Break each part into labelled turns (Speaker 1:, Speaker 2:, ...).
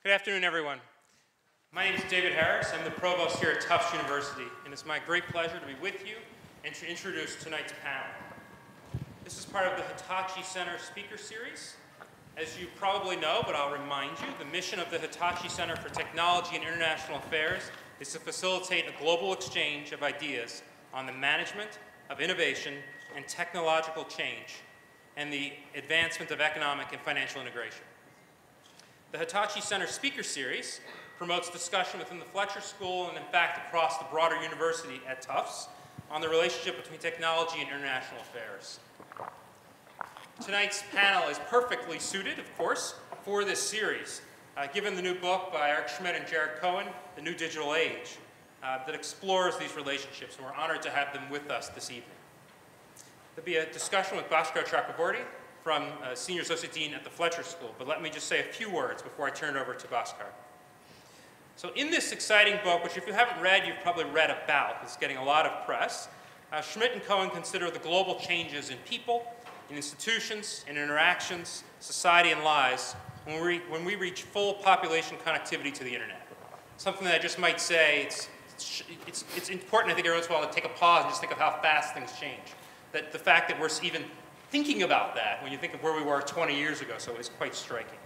Speaker 1: Good afternoon, everyone. My name is David Harris. I'm the provost here at Tufts University, and it's my great pleasure to be with you and to introduce tonight's panel. This is part of the Hitachi Center Speaker Series. As you probably know, but I'll remind you, the mission of the Hitachi Center for Technology and International Affairs is to facilitate a global exchange of ideas on the management of innovation and technological change and the advancement of economic and financial integration. The Hitachi Center Speaker Series promotes discussion within the Fletcher School and, in fact, across the broader university at Tufts on the relationship between technology and international affairs. Tonight's panel is perfectly suited, of course, for this series, given the new book by Eric Schmidt and Jared Cohen, The New Digital Age, that explores these relationships, and we're honored to have them with us this evening. There'll be a discussion with Bhaskar Chakravorti from Senior Associate Dean at the Fletcher School, but let me just say a few words before I turn it over to Bhaskar. So in this exciting book, which if you haven't read, you've probably read about, it's getting a lot of press, Schmidt and Cohen consider the global changes in people, in institutions, in interactions, society, and lives when we reach full population connectivity to the internet. Something that I just might say, it's important, I think, every once in a while to take a pause and just think of how fast things change. That the fact that we're even thinking about that when you think of where we were 20 years ago, so it's quite striking.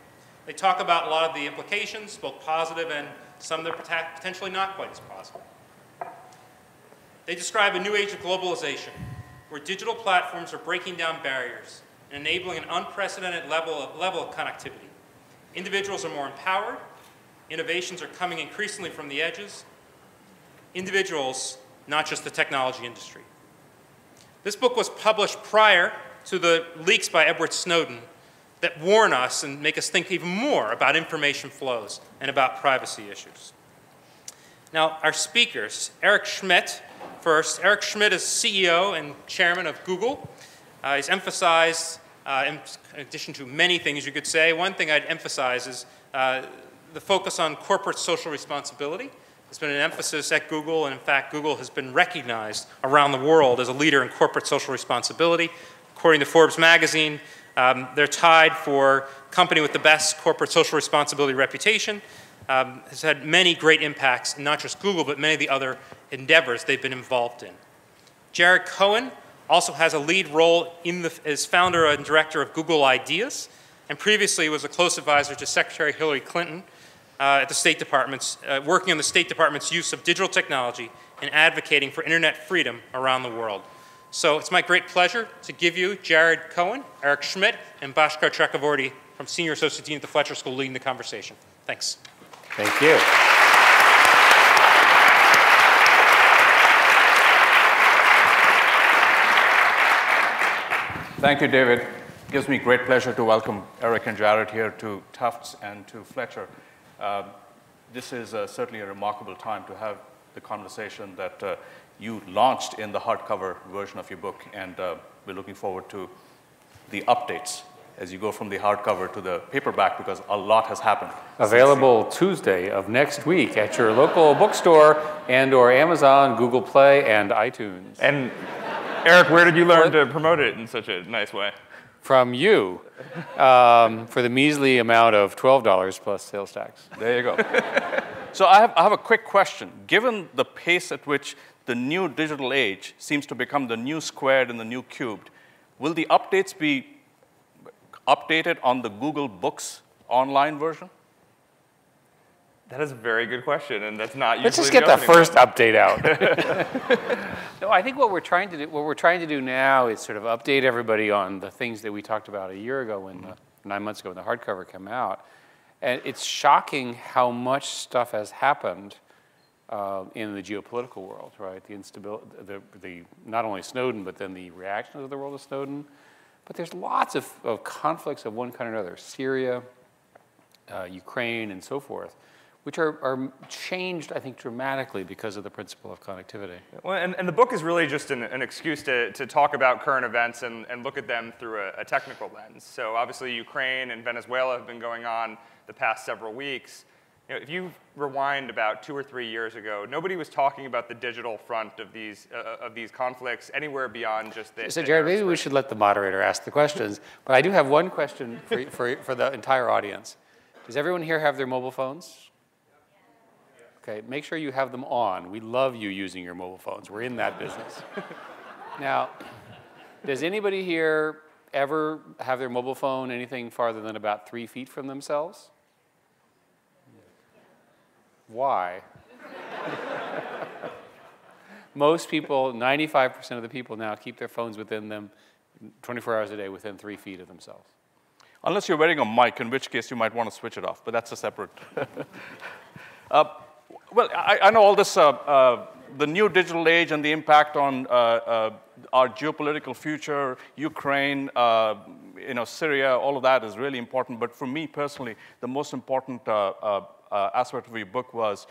Speaker 1: They talk about a lot of the implications, both positive and some that are potentially not quite as positive. They describe a new age of globalization, where digital platforms are breaking down barriers and enabling an unprecedented level of connectivity. Individuals are more empowered, innovations are coming increasingly from the edges, individuals, not just the technology industry. This book was published prior to the leaks by Edward Snowden that warn us and make us think even more about information flows and about privacy issues. Now, our speakers, Eric Schmidt first. Eric Schmidt is CEO and chairman of Google. He's emphasized, in addition to many things you could say, one thing I'd emphasize is the focus on corporate social responsibility. There's been an emphasis at Google, and in fact, Google has been recognized around the world as a leader in corporate social responsibility. According to Forbes magazine, they're tied for company with the best corporate social responsibility reputation. Has had many great impacts, not just Google, but many of the other endeavors they've been involved in. Jared Cohen also has a lead role as founder and director of Google Ideas, and previously was a close advisor to Secretary Hillary Clinton at the State Department's, working on the State Department's use of digital technology and advocating for internet freedom around the world. So it's my great pleasure to give you Jared Cohen, Eric Schmidt, and Bhaskar Chakravorti from Senior Associate Dean at the Fletcher School leading the conversation. Thanks.
Speaker 2: Thank you. Thank you, David. It gives me great pleasure to welcome Eric and Jared here to Tufts and to Fletcher. This is certainly a remarkable time to have the conversation that you launched in the hardcover version of your book, and we're looking forward to the updates as you go from the hardcover to the paperback, because a lot has happened.
Speaker 3: Available Tuesday of next week at your local bookstore and/or Amazon, Google Play, and iTunes.
Speaker 4: And Eric, where did you learn to promote it in such a nice way?
Speaker 3: From you, for the measly amount of $12 plus sales tax.
Speaker 2: There you go. So I have a quick question. Given the pace at which the new digital age seems to become the new squared and the new cubed, will the updates be updated on the Google Books online version?
Speaker 4: That is a very good question, and that's not usually.
Speaker 3: Let's just get the first update out. No, I think what we're trying to do now is sort of update everybody on the things that we talked about a year ago, 9 months ago, when the hardcover came out. And it's shocking how much stuff has happened in the geopolitical world, right? The instability, not only Snowden, but then the reactions of the world to Snowden. But there's lots of conflicts of one kind or another, Syria, Ukraine, and so forth, which are changed, I think, dramatically because of the principle of connectivity.
Speaker 4: Well, and the book is really just an excuse to talk about current events and look at them through a technical lens. So obviously Ukraine and Venezuela have been going on the past several weeks. You know, if you rewind about 2 or 3 years ago, nobody was talking about the digital front of these conflicts anywhere beyond just the.
Speaker 3: So Jared, maybe we should let the moderator ask the questions. But I do have one question for the entire audience. Does everyone here have their mobile phones? Okay, make sure you have them on. We love you using your mobile phones. We're in that business. Now, does anybody here ever have their mobile phone anything farther than about 3 feet from themselves? Why? Most people, 95% of the people now keep their phones within them 24 hours a day within 3 feet of themselves.
Speaker 2: Unless you're wearing a mic, in which case you might want to switch it off, but that's a separate. Well, I know all this, the new digital age and the impact on our geopolitical future, Ukraine, Syria, all of that is really important. But for me personally, the most important aspect of your book was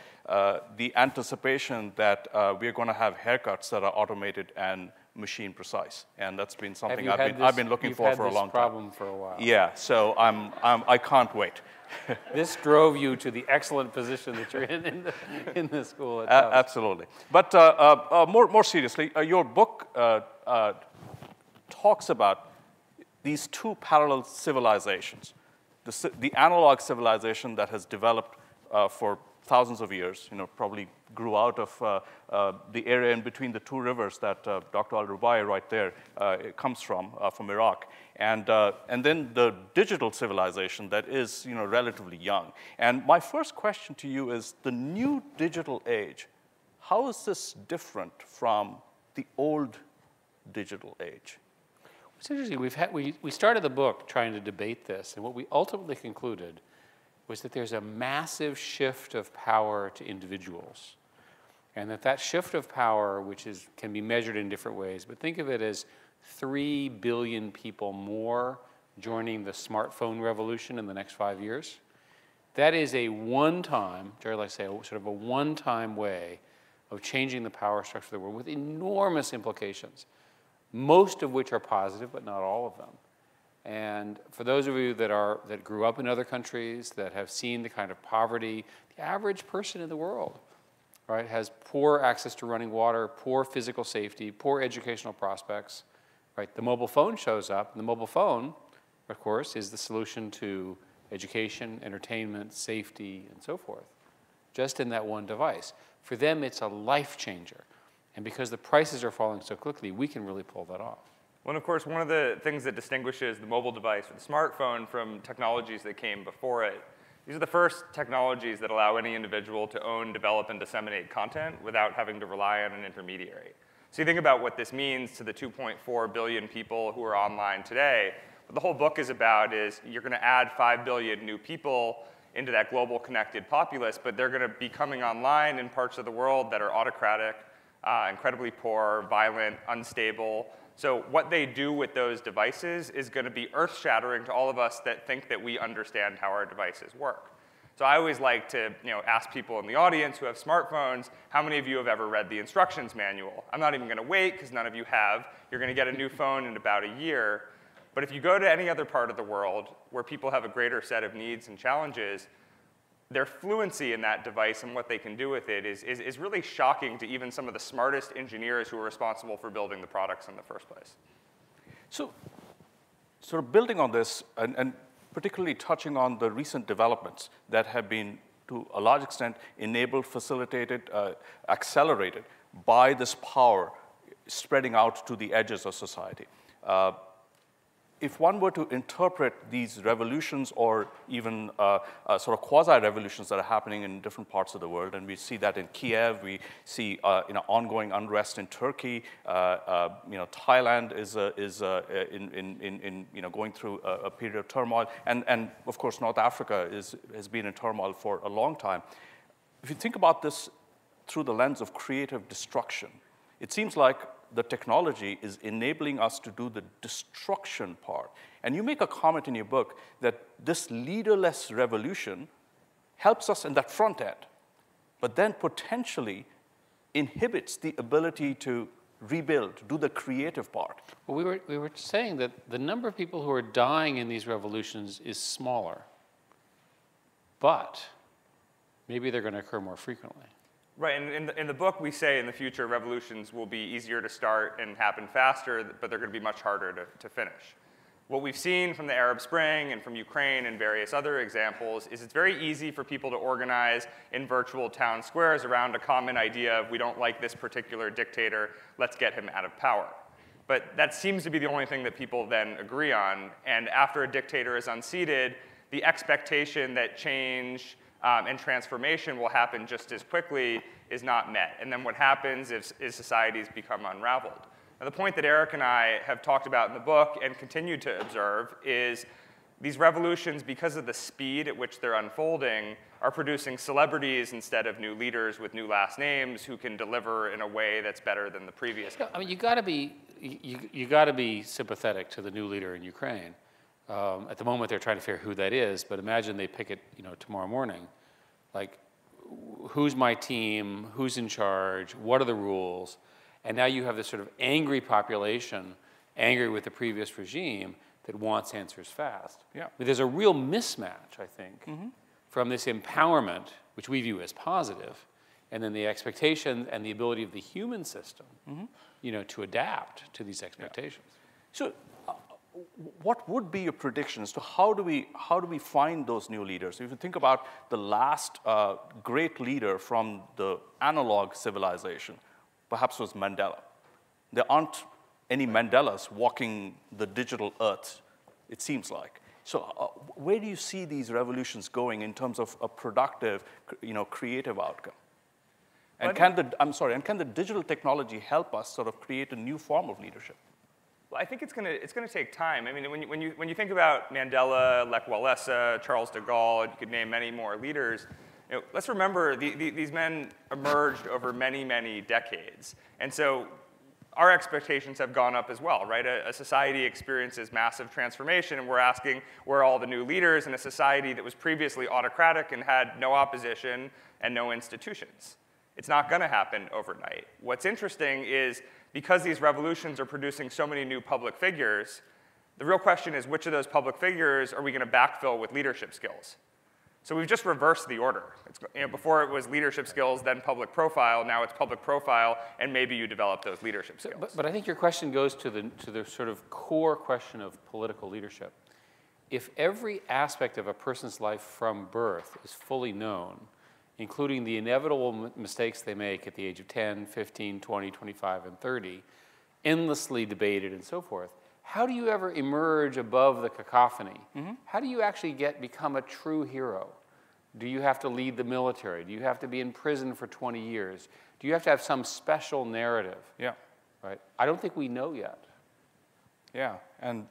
Speaker 2: the anticipation that we're going to have haircuts that are automated and machine precise, and that's been something I've been looking for a long time.
Speaker 3: You've had this problem for a while.
Speaker 2: Yeah, so I can't wait.
Speaker 3: This drove you to the excellent position that you're in the school at Tufts.
Speaker 2: Absolutely. But more seriously, your book talks about these two parallel civilizations. The analog civilization that has developed for thousands of years, probably grew out of the area in between the two rivers that Dr. Al-Rubai right there comes from Iraq. And then the digital civilization that is relatively young. And my first question to you is, the new digital age, how is this different from the old digital age?
Speaker 3: It's interesting. We started the book trying to debate this, and what we ultimately concluded was that there's a massive shift of power to individuals. And that shift of power, which can be measured in different ways, but think of it as 3 billion people more joining the smartphone revolution in the next 5 years. That is a one-time, Jerry likes to say, sort of a one-time way of changing the power structure of the world with enormous implications, most of which are positive, but not all of them. And for those of you that grew up in other countries, that have seen the kind of poverty, the average person in the world, right, has poor access to running water, poor physical safety, poor educational prospects, right? The mobile phone shows up, and the mobile phone, of course, is the solution to education, entertainment, safety, and so forth, just in that one device. For them, it's a life changer. And because the prices are falling so quickly, we can really pull that off.
Speaker 4: Well, and of course, one of the things that distinguishes the mobile device or the smartphone from technologies that came before it, these are the first technologies that allow any individual to own, develop, and disseminate content without having to rely on an intermediary. So you think about what this means to the 2.4 billion people who are online today. What the whole book is about is you're going to add 5 billion new people into that global connected populace, but they're going to be coming online in parts of the world that are autocratic, incredibly poor, violent, unstable. So what they do with those devices is going to be earth-shattering to all of us that think that we understand how our devices work. So I always like to ask people in the audience who have smartphones, how many of you have ever read the instructions manual? I'm not even going to wait, because none of you have. You're going to get a new phone in about a year. But if you go to any other part of the world where people have a greater set of needs and challenges, their fluency in that device and what they can do with it is really shocking to even some of the smartest engineers who are responsible for building the products in the first place.
Speaker 2: So sort of building on this, and particularly touching on the recent developments that have been, to a large extent, enabled, facilitated, accelerated by this power spreading out to the edges of society. If one were to interpret these revolutions or even sort of quasi-revolutions that are happening in different parts of the world, and we see that in Kiev, we see ongoing unrest in Turkey, Thailand is going through a period of turmoil, and of course North Africa has been in turmoil for a long time. If you think about this through the lens of creative destruction, it seems like the technology is enabling us to do the destruction part. And you make a comment in your book that this leaderless revolution helps us in that front end, but then potentially inhibits the ability to rebuild, do the creative part.
Speaker 3: Well, we were saying that the number of people who are dying in these revolutions is smaller, but maybe they're going to occur more frequently.
Speaker 4: Right, and in the book we say in the future revolutions will be easier to start and happen faster, but they're going to be much harder to finish. What we've seen from the Arab Spring and from Ukraine and various other examples is it's very easy for people to organize in virtual town squares around a common idea of we don't like this particular dictator, let's get him out of power. But that seems to be the only thing that people then agree on. And after a dictator is unseated, the expectation that change and transformation will happen just as quickly is not met. And then what happens is societies become unraveled. Now, the point that Eric and I have talked about in the book and continue to observe is these revolutions, because of the speed at which they're unfolding, are producing celebrities instead of new leaders with new last names who can deliver in a way that's better than the previous.
Speaker 3: I mean, you got to be sympathetic to the new leader in Ukraine. At the moment, they're trying to figure out who that is, but imagine they pick it, tomorrow morning. Like, who's my team? Who's in charge? What are the rules? And now you have this sort of angry population, angry with the previous regime, that wants answers fast.
Speaker 2: Yeah.
Speaker 3: But there's a real mismatch, I think, from this empowerment, which we view as positive, and then the expectation and the ability of the human system, to adapt to these expectations.
Speaker 2: Yeah. So, what would be your predictions to how do we find those new leaders? If you think about the last great leader from the analog civilization, perhaps was Mandela. There aren't any Mandelas walking the digital earth, it seems like. So where do you see these revolutions going in terms of a productive, creative outcome? And can the digital technology help us sort of create a new form of leadership?
Speaker 4: Well, I think it's gonna take time. I mean, when you think about Mandela, Lech Walesa, Charles de Gaulle, you could name many more leaders. Let's remember these men emerged over many, many decades, and so our expectations have gone up as well, right? A society experiences massive transformation, and we're asking where are all the new leaders in a society that was previously autocratic and had no opposition and no institutions. It's not going to happen overnight. What's interesting is because these revolutions are producing so many new public figures, the real question is which of those public figures are we going to backfill with leadership skills? So we've just reversed the order. Before it was leadership skills, then public profile. Now it's public profile, and maybe you develop those leadership skills.
Speaker 3: But I think your question goes to the sort of core question of political leadership. If every aspect of a person's life from birth is fully known, including the inevitable mistakes they make at the age of 10, 15, 20, 25, and 30, endlessly debated and so forth, how do you ever emerge above the cacophony? How do you actually become a true hero? Do you have to lead the military? Do you have to be in prison for 20 years? Do you have to have some special narrative?
Speaker 2: Yeah.
Speaker 3: Right? I don't think we know yet.
Speaker 2: Yeah, and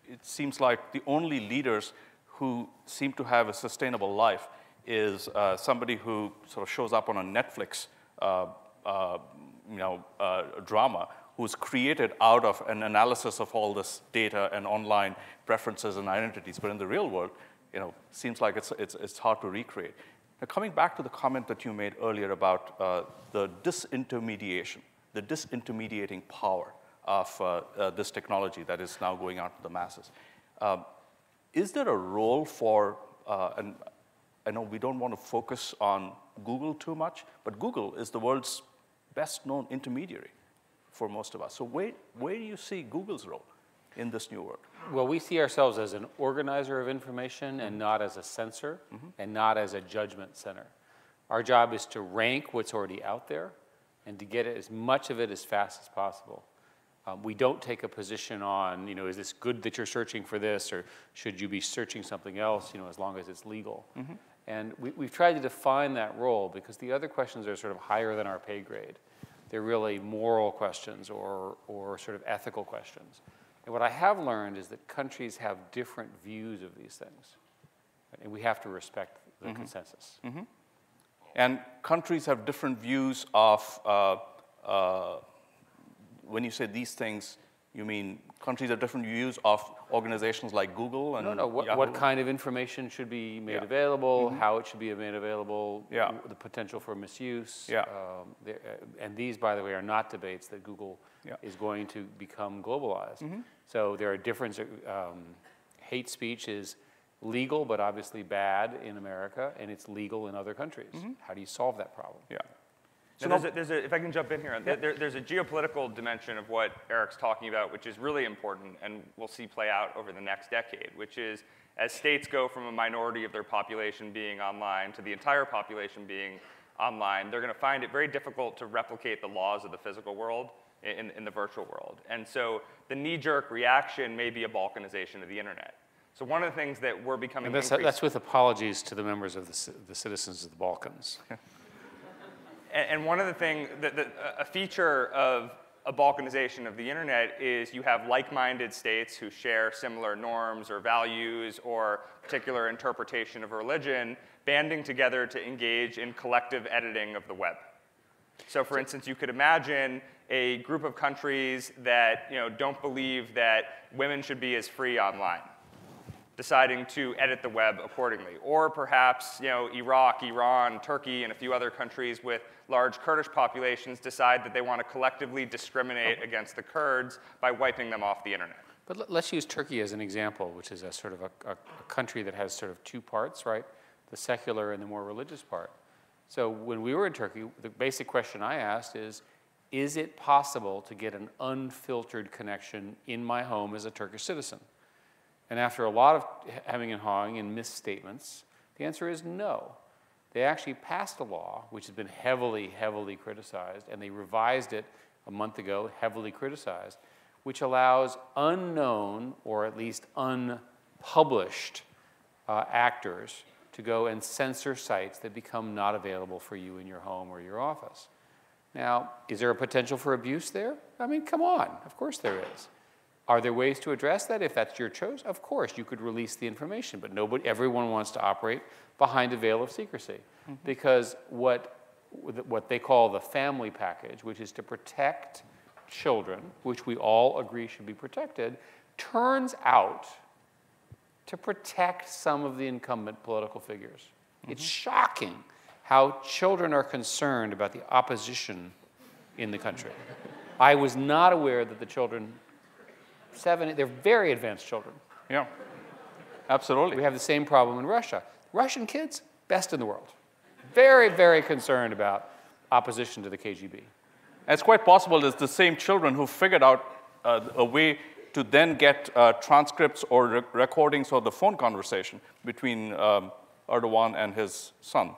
Speaker 2: it seems like the only leaders who seem to have a sustainable life is somebody who sort of shows up on a Netflix drama, who's created out of an analysis of all this data and online preferences and identities. But in the real world, seems like it's hard to recreate. Now, coming back to the comment that you made earlier about the disintermediation, the disintermediating power of this technology that is now going out to the masses. Is there a role for, and I know we don't want to focus on Google too much, but Google is the world's best known intermediary for most of us. So where do you see Google's role in this new world?
Speaker 3: Well, we see ourselves as an organizer of information and not as a censor and not as a judgment center. Our job is to rank what's already out there and to get as much of it as fast as possible. We don't take a position on, is this good that you're searching for this, or should you be searching something else, as long as it's legal. And we've tried to define that role because the other questions are sort of higher than our pay grade. They're really moral questions or sort of ethical questions. And what I have learned is that countries have different views of these things. And we have to respect the consensus.
Speaker 2: And countries have different views of, when you say these things, you mean countries have different views of organizations like Google and
Speaker 3: No, what kind of information should be made available, how it should be made available, the potential for misuse. And these, by the way, are not debates that Google is going to become globalized. So there are differences. Hate speech is legal, but obviously bad in America, and it's legal in other countries. How do you solve that problem?
Speaker 4: If I can jump in here, there's a geopolitical dimension of what Eric's talking about, which is really important, and we'll see play out over the next decade, which is as states go from a minority of their population being online to the entire population being online, they're going to find it very difficult to replicate the laws of the physical world in the virtual world. And so the knee-jerk reaction may be a balkanization of the internet. So one of the things that we're becoming
Speaker 3: that's with apologies to the members of the citizens of the Balkans.
Speaker 4: And one of the things, a feature of a balkanization of the internet is you have like-minded states who share similar norms or values or particular interpretation of religion banding together to engage in collective editing of the web. So for instance, you could imagine a group of countries that don't believe that women should be as free online, deciding to edit the web accordingly. Or perhaps Iraq, Iran, Turkey, and a few other countries with large Kurdish populations decide that they want to collectively discriminate against the Kurds by wiping them off the internet.
Speaker 3: But let's use Turkey as an example, which is a sort of a country that has sort of two parts, right? The secular and the more religious part. So when we were in Turkey, the basic question I asked is it possible to get an unfiltered connection in my home as a Turkish citizen? And after a lot of hemming and hawing and misstatements, the answer is no. They actually passed a law, which has been heavily, heavily criticized, and they revised it a month ago, heavily criticized, which allows unknown or at least unpublished actors to go and censor sites that become not available for you in your home or your office. Now, is there a potential for abuse there? I mean, come on, of course there is. Are there ways to address that if that's your choice? Of course, you could release the information, but everyone wants to operate behind a veil of secrecy. Because what they call the family package, which is to protect children, which we all agree should be protected, turns out to protect some of the incumbent political figures. It's shocking how children are concerned about the opposition in the country. I was not aware that the children, they're very advanced children.
Speaker 2: Yeah, absolutely.
Speaker 3: We have the same problem in Russia. Russian kids, best in the world. Very, very concerned about opposition to the KGB.
Speaker 2: It's quite possible that it's the same children who figured out a way to then get transcripts or recordings of the phone conversation between Erdogan and his son.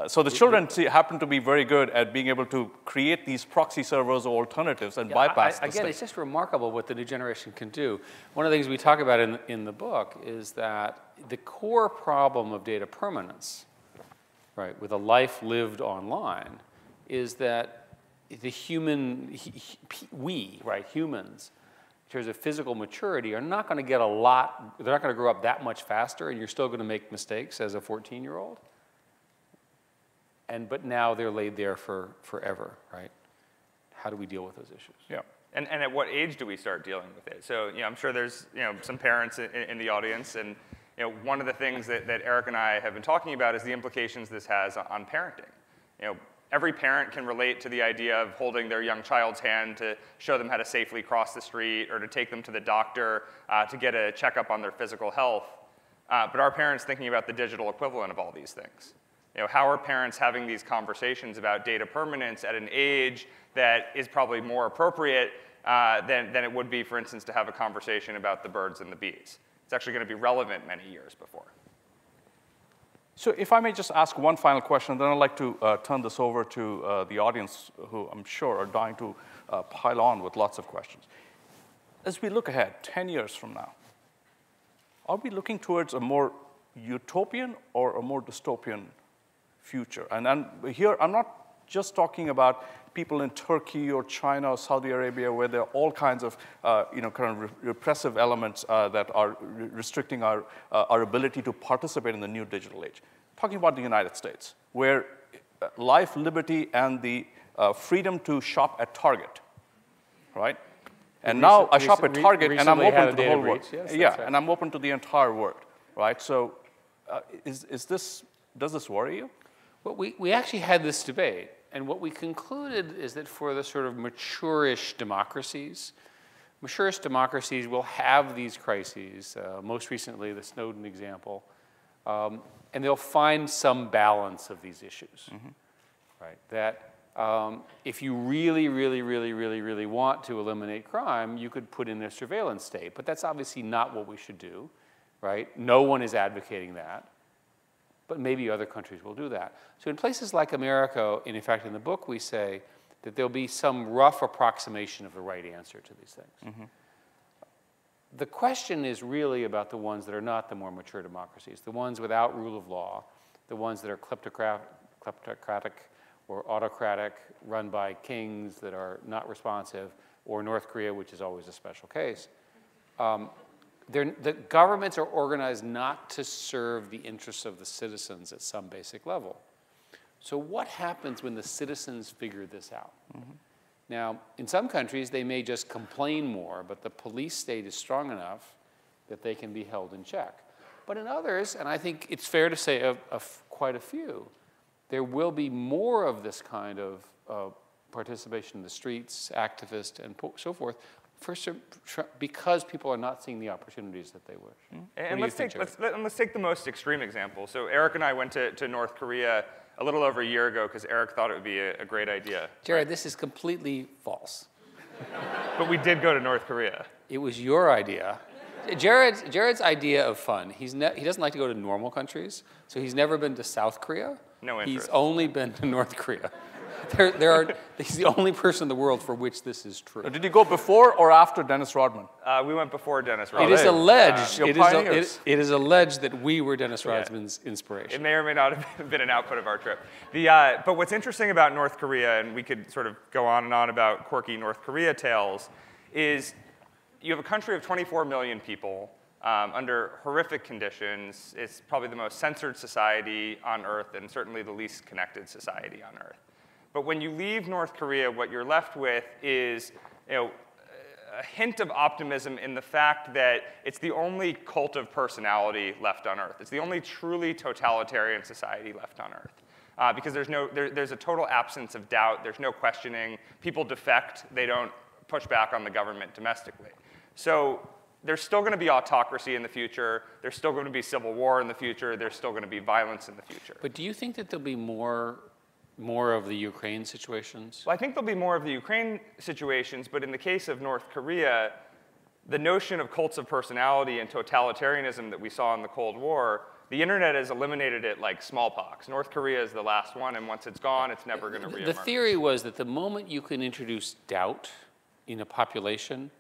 Speaker 2: So the children happen to be very good at being able to create these proxy servers or alternatives and bypass the state.
Speaker 3: Again, it's just remarkable what the new generation can do. One of the things we talk about in the book is that the core problem of data permanence, right, with a life lived online, is that the humans, in terms of physical maturity, are not going to get they're not going to grow up that much faster, and you're still going to make mistakes as a 14-year-old. But now they're laid there for forever, right? How do we deal with those issues?
Speaker 4: Yeah. And at what age do we start dealing with it? So I'm sure there's some parents in the audience, and one of the things that Eric and I have been talking about is the implications this has on parenting. Every parent can relate to the idea of holding their young child's hand to show them how to safely cross the street or to take them to the doctor to get a checkup on their physical health. But are parents thinking about the digital equivalent of all these things? How are parents having these conversations about data permanence at an age that is probably more appropriate than it would be, for instance, to have a conversation about the birds and the bees? It's actually going to be relevant many years before.
Speaker 2: So if I may just ask one final question, then I'd like to turn this over to the audience, who I'm sure are dying to pile on with lots of questions. As we look ahead, 10 years from now, are we looking towards a more utopian or a more dystopian future? And here, I'm not just talking about people in Turkey or China or Saudi Arabia, where there are all kinds of repressive elements that are restricting our ability to participate in the new digital age. Talking about the United States, where life, liberty, and the freedom to shop at Target, right? And now I shop at Target, and I'm open to the whole world.
Speaker 3: Yes,
Speaker 2: yeah,
Speaker 3: right.
Speaker 2: and I'm open to the entire world, right? So, does this worry you?
Speaker 3: Well, we actually had this debate, and what we concluded is that for the sort of mature-ish democracies will have these crises, most recently the Snowden example, and they'll find some balance of these issues. right? That if you really, really, really, really, really want to eliminate crime, you could put in a surveillance state. But that's obviously not what we should do, right? No one is advocating that. But maybe other countries will do that. So in places like America, and in fact in the book we say that there'll be some rough approximation of the right answer to these things. The question is really about the ones that are not the more mature democracies, the ones without rule of law, the ones that are kleptocratic or autocratic, run by kings that are not responsive, or North Korea, which is always a special case. The governments are organized not to serve the interests of the citizens at some basic level. So what happens when the citizens figure this out? Now, in some countries, they may just complain more, but the police state is strong enough that they can be held in check. But in others, and I think it's fair to say of quite a few, there will be more of this kind of participation in the streets, activists, and so forth, because people are not seeing the opportunities that they wish.
Speaker 4: And let's take the most extreme example. So Eric and I went to North Korea a little over a year ago because Eric thought it would be a great idea.
Speaker 3: Jared,
Speaker 4: right?
Speaker 3: this is completely false.
Speaker 4: But we did go to North Korea.
Speaker 3: It was your idea. Jared's idea of fun, he doesn't like to go to normal countries, so he's never been to South Korea.
Speaker 4: No interest.
Speaker 3: He's only been to North Korea. He's the only person in the world for which this is true.
Speaker 2: Did you go before or after Dennis Rodman?
Speaker 4: We went before Dennis Rodman.
Speaker 3: It is alleged. It is alleged that we were Dennis Rodman's inspiration.
Speaker 4: It may or may not have been an output of our trip. But what's interesting about North Korea, and we could sort of go on and on about quirky North Korea tales, is you have a country of 24 million people under horrific conditions. It's probably the most censored society on Earth, and certainly the least connected society on Earth. But when you leave North Korea, what you're left with is a hint of optimism in the fact that it's the only cult of personality left on Earth. It's the only truly totalitarian society left on Earth. Because there's a total absence of doubt. There's no questioning. People defect. They don't push back on the government domestically. So there's still going to be autocracy in the future. There's still going to be civil war in the future. There's still going to be violence in the future.
Speaker 3: But do you think that there'll be more of the Ukraine situations?
Speaker 4: Well, I think there'll be more of the Ukraine situations, but in the case of North Korea, the notion of cults of personality and totalitarianism that we saw in the Cold War, the internet has eliminated it like smallpox. North Korea is the last one, and once it's gone, it's never going to reemerge.
Speaker 3: The theory was that the moment you can introduce doubt in a population,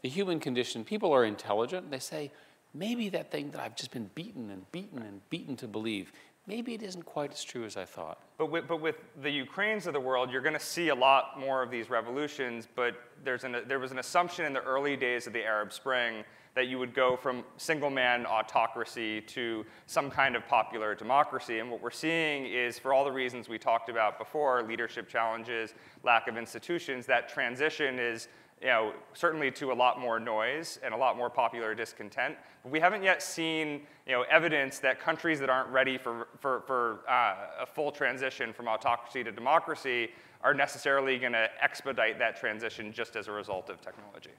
Speaker 3: the human condition, people are intelligent, they say, maybe that thing that I've just been beaten and beaten and beaten to believe, maybe it isn't quite as true as I thought.
Speaker 4: But with the Ukraines of the world, you're going to see a lot more of these revolutions, but there was an assumption in the early days of the Arab Spring that you would go from single-man autocracy to some kind of popular democracy. And what we're seeing is, for all the reasons we talked about before, leadership challenges, lack of institutions, that transition is certainly to a lot more noise and a lot more popular discontent. But we haven't yet seen evidence that countries that aren't ready for a full transition from autocracy to democracy are necessarily going to expedite that transition just as a result of technology.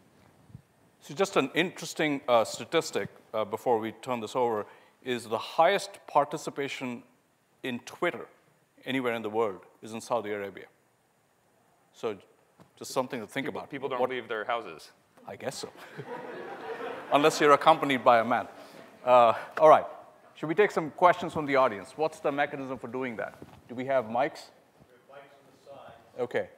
Speaker 2: So just an interesting statistic before we turn this over is the highest participation in Twitter anywhere in the world is in Saudi Arabia. So just something to think about.
Speaker 4: People don't leave their houses.
Speaker 2: I guess so. Unless you're accompanied by a man. All right. Should we take some questions from the audience? What's the mechanism for doing that? Do we have mics?
Speaker 5: We have mics on the side.
Speaker 2: OK.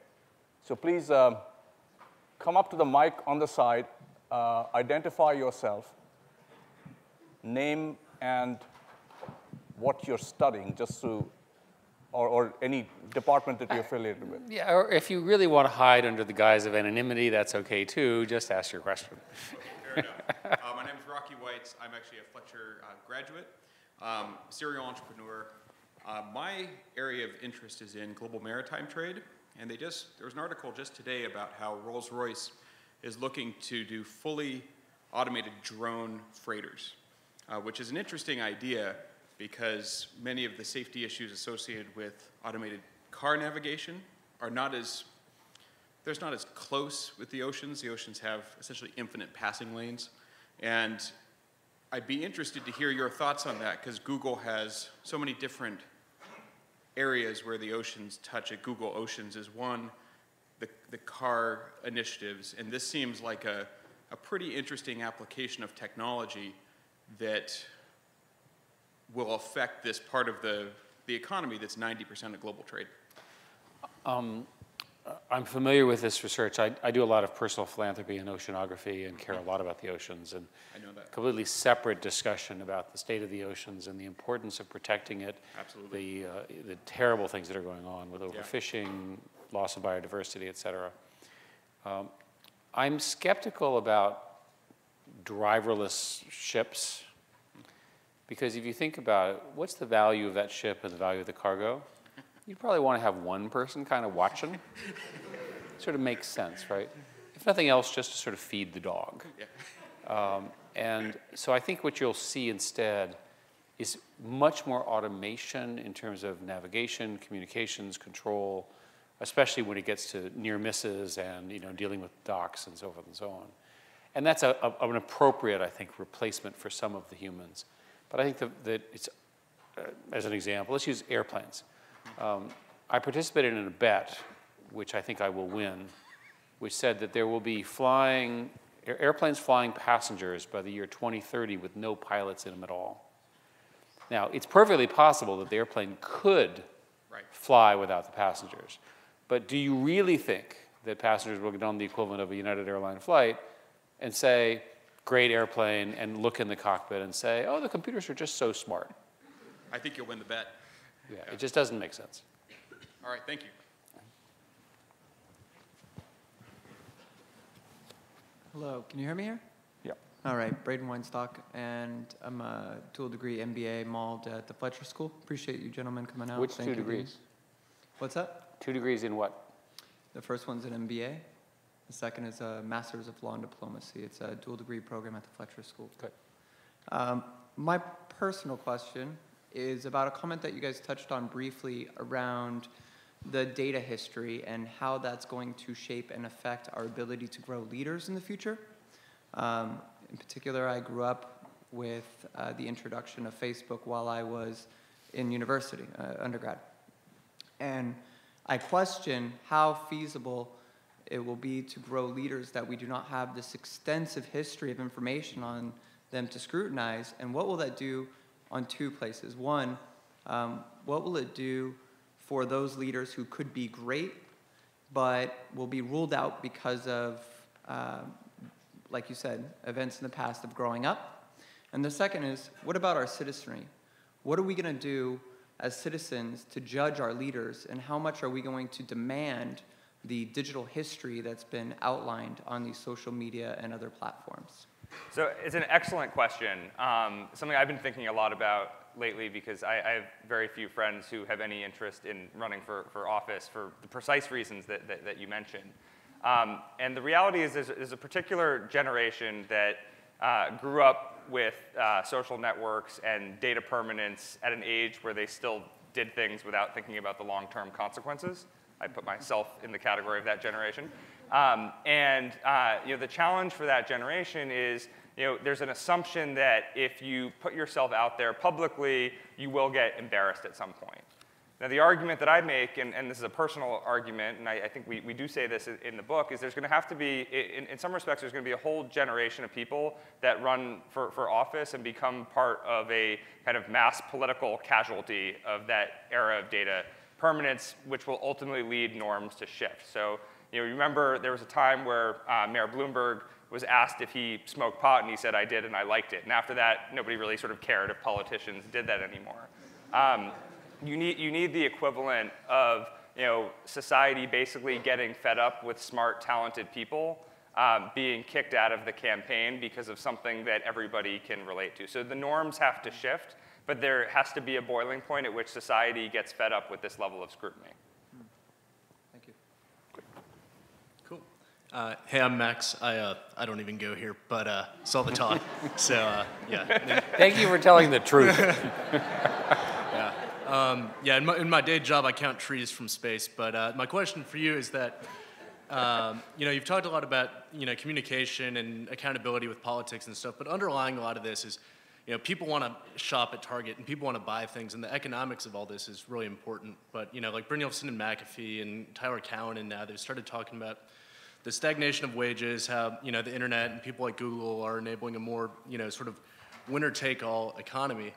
Speaker 2: So please come up to the mic on the side, identify yourself, name and what you're studying, just to or any department that you're affiliated with.
Speaker 3: Yeah, or if you really want to hide under the guise of anonymity, that's OK, too. Just ask your question.
Speaker 5: Fair enough. My name is Rocky Whites. I'm actually a Fletcher graduate, serial entrepreneur. My area of interest is in global maritime trade. And there was an article just today about how Rolls-Royce is looking to do fully automated drone freighters, which is an interesting idea, because many of the safety issues associated with automated car navigation are not as close with the oceans. The oceans have essentially infinite passing lanes. And I'd be interested to hear your thoughts on that, because Google has so many different areas where the oceans touch at Google Oceans is one, the car initiatives, and this seems like a pretty interesting application of technology that will affect this part of the economy that's 90% of global trade.
Speaker 3: I'm familiar with this research. I do a lot of personal philanthropy and oceanography and care a lot about the oceans, and
Speaker 5: I know that.
Speaker 3: Completely separate discussion about the state of the oceans and the importance of protecting it.
Speaker 5: Absolutely.
Speaker 3: The terrible things that are going on with overfishing, loss of biodiversity, et cetera. I'm skeptical about driverless ships, because if you think about it, what's the value of that ship and the value of the cargo? You'd probably want to have one person kind of watching. Sort of makes sense, right? If nothing else, just to sort of feed the dog.
Speaker 5: Yeah.
Speaker 3: And so I think what you'll see instead is much more automation in terms of navigation, communications, control, especially when it gets to near misses and dealing with docks and so forth and so on. And that's an appropriate, I think, replacement for some of the humans. But I think that it's, as an example, let's use airplanes. I participated in a bet, which I think I will win, which said that there will be airplanes flying passengers by the year 2030 with no pilots in them at all. Now, it's perfectly possible that the airplane could fly without the passengers. But do you really think that passengers will get on the equivalent of a United Airlines flight and say, great airplane, and look in the cockpit and say, oh, the computers are just so smart?
Speaker 5: I think you'll win the bet.
Speaker 3: Yeah, it just doesn't make sense.
Speaker 5: All right, thank you.
Speaker 6: Hello, can you hear me here?
Speaker 3: Yeah.
Speaker 6: All right, Braden Weinstock, and I'm a dual degree MBA mauled at the Fletcher School. Appreciate you gentlemen coming out.
Speaker 3: Which
Speaker 6: Thank
Speaker 3: 2
Speaker 6: you,
Speaker 3: degrees?
Speaker 6: What's that?
Speaker 3: 2 degrees in what?
Speaker 6: The first one's an MBA. The second is a Master's of Law and Diplomacy. It's a dual degree program at the Fletcher School.
Speaker 3: Good.
Speaker 6: My personal question is about a comment that you guys touched on briefly around the data history and how that's going to shape and affect our ability to grow leaders in the future. In particular, I grew up with the introduction of Facebook while I was in university, undergrad. And I question how feasible it will be to grow leaders that we do not have this extensive history of information on them to scrutinize, and what will that do on 2 places. One, what will it do for those leaders who could be great, but will be ruled out because of, like you said, events in the past of growing up? And the second is, what about our citizenry? What are we going to do as citizens to judge our leaders, and how much are we going to demand the digital history that's been outlined on these social media and other platforms?
Speaker 4: So it's an excellent question, something I've been thinking a lot about lately, because I have very few friends who have any interest in running for office for the precise reasons that you mentioned. And the reality is there's a particular generation that grew up with social networks and data permanence at an age where they still did things without thinking about the long-term consequences. I put myself in the category of that generation. The challenge for that generation is, there's an assumption that if you put yourself out there publicly, you will get embarrassed at some point. Now, the argument that I make, and this is a personal argument, and I think we do say this in the book, is there's going to have to be, in some respects, there's going to be a whole generation of people that run for office and become part of a kind of mass political casualty of that era of data permanence, which will ultimately lead norms to shift. So, remember there was a time where Mayor Bloomberg was asked if he smoked pot, and he said, I did, and I liked it. And after that, nobody really sort of cared if politicians did that anymore. You need the equivalent of society basically getting fed up with smart, talented people being kicked out of the campaign because of something that everybody can relate to. So the norms have to shift, but there has to be a boiling point at which society gets fed up with this level of scrutiny.
Speaker 6: Thank you.
Speaker 7: Cool. Hey, I'm Max. I don't even go here, but saw the talk. So yeah.
Speaker 3: Thank you for telling the truth.
Speaker 7: In my day job, I count trees from space. But my question for you is that, you've talked a lot about, communication and accountability with politics and stuff. But underlying a lot of this is, people want to shop at Target and people want to buy things, and the economics of all this is really important. But, like Brynjolfsson and McAfee and Tyler Cowen, and now they've started talking about the stagnation of wages, how, the internet and people like Google are enabling a more, sort of winner-take-all economy.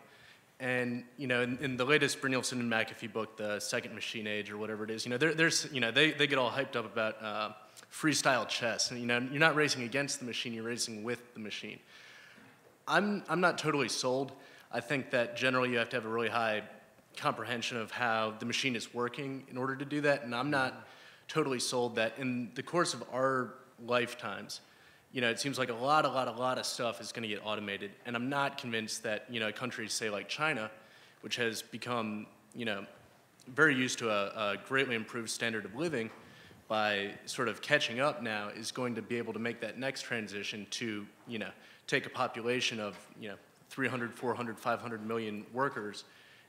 Speaker 7: And, in the latest Brynjolfsson and McAfee book, The Second Machine Age or whatever it is, they get all hyped up about freestyle chess. And, you're not racing against the machine, you're racing with the machine. I'm not totally sold. I think that generally you have to have a really high comprehension of how the machine is working in order to do that. And I'm not totally sold that in the course of our lifetimes, it seems like a lot of stuff is going to get automated. And I'm not convinced that, a country, say, like China, which has become, very used to a greatly improved standard of living, by sort of catching up now, is going to be able to make that next transition to, take a population of, 300, 400, 500 million workers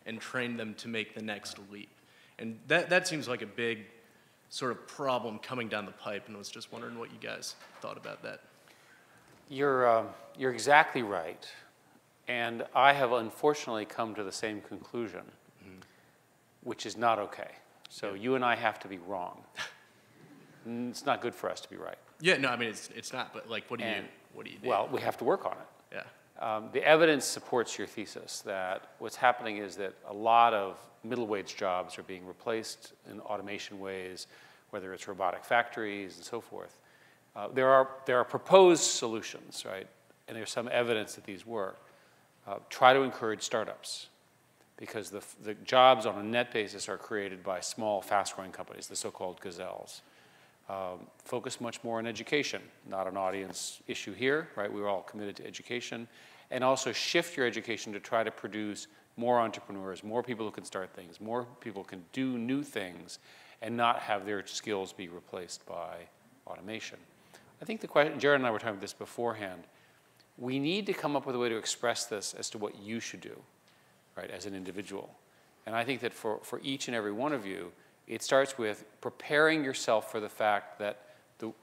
Speaker 7: and train them to make the next leap. And that seems like a big sort of problem coming down the pipe, and I was just wondering what you guys thought about that.
Speaker 3: You're exactly right, and I have unfortunately come to the same conclusion, which is not okay. So you and I have to be wrong. It's not good for us to be right.
Speaker 7: Yeah, no, I mean it's not. But like, what do you do?
Speaker 3: Well, we have to work on it.
Speaker 7: Yeah.
Speaker 3: The evidence supports your thesis that what's happening is that a lot of middle wage jobs are being replaced in automation ways, whether it's robotic factories and so forth. There are proposed solutions, right? And there's some evidence that these work. Try to encourage startups, because the jobs on a net basis are created by small, fast-growing companies, the so-called gazelles. Focus much more on education, not an audience issue here, right? We're all committed to education. And also shift your education to try to produce more entrepreneurs, more people who can start things, more people who can do new things, and not have their skills be replaced by automation. I think the question, Jared and I were talking about this beforehand, we need to come up with a way to express this as to what you should do, right, as an individual. And I think that for each and every one of you, it starts with preparing yourself for the fact that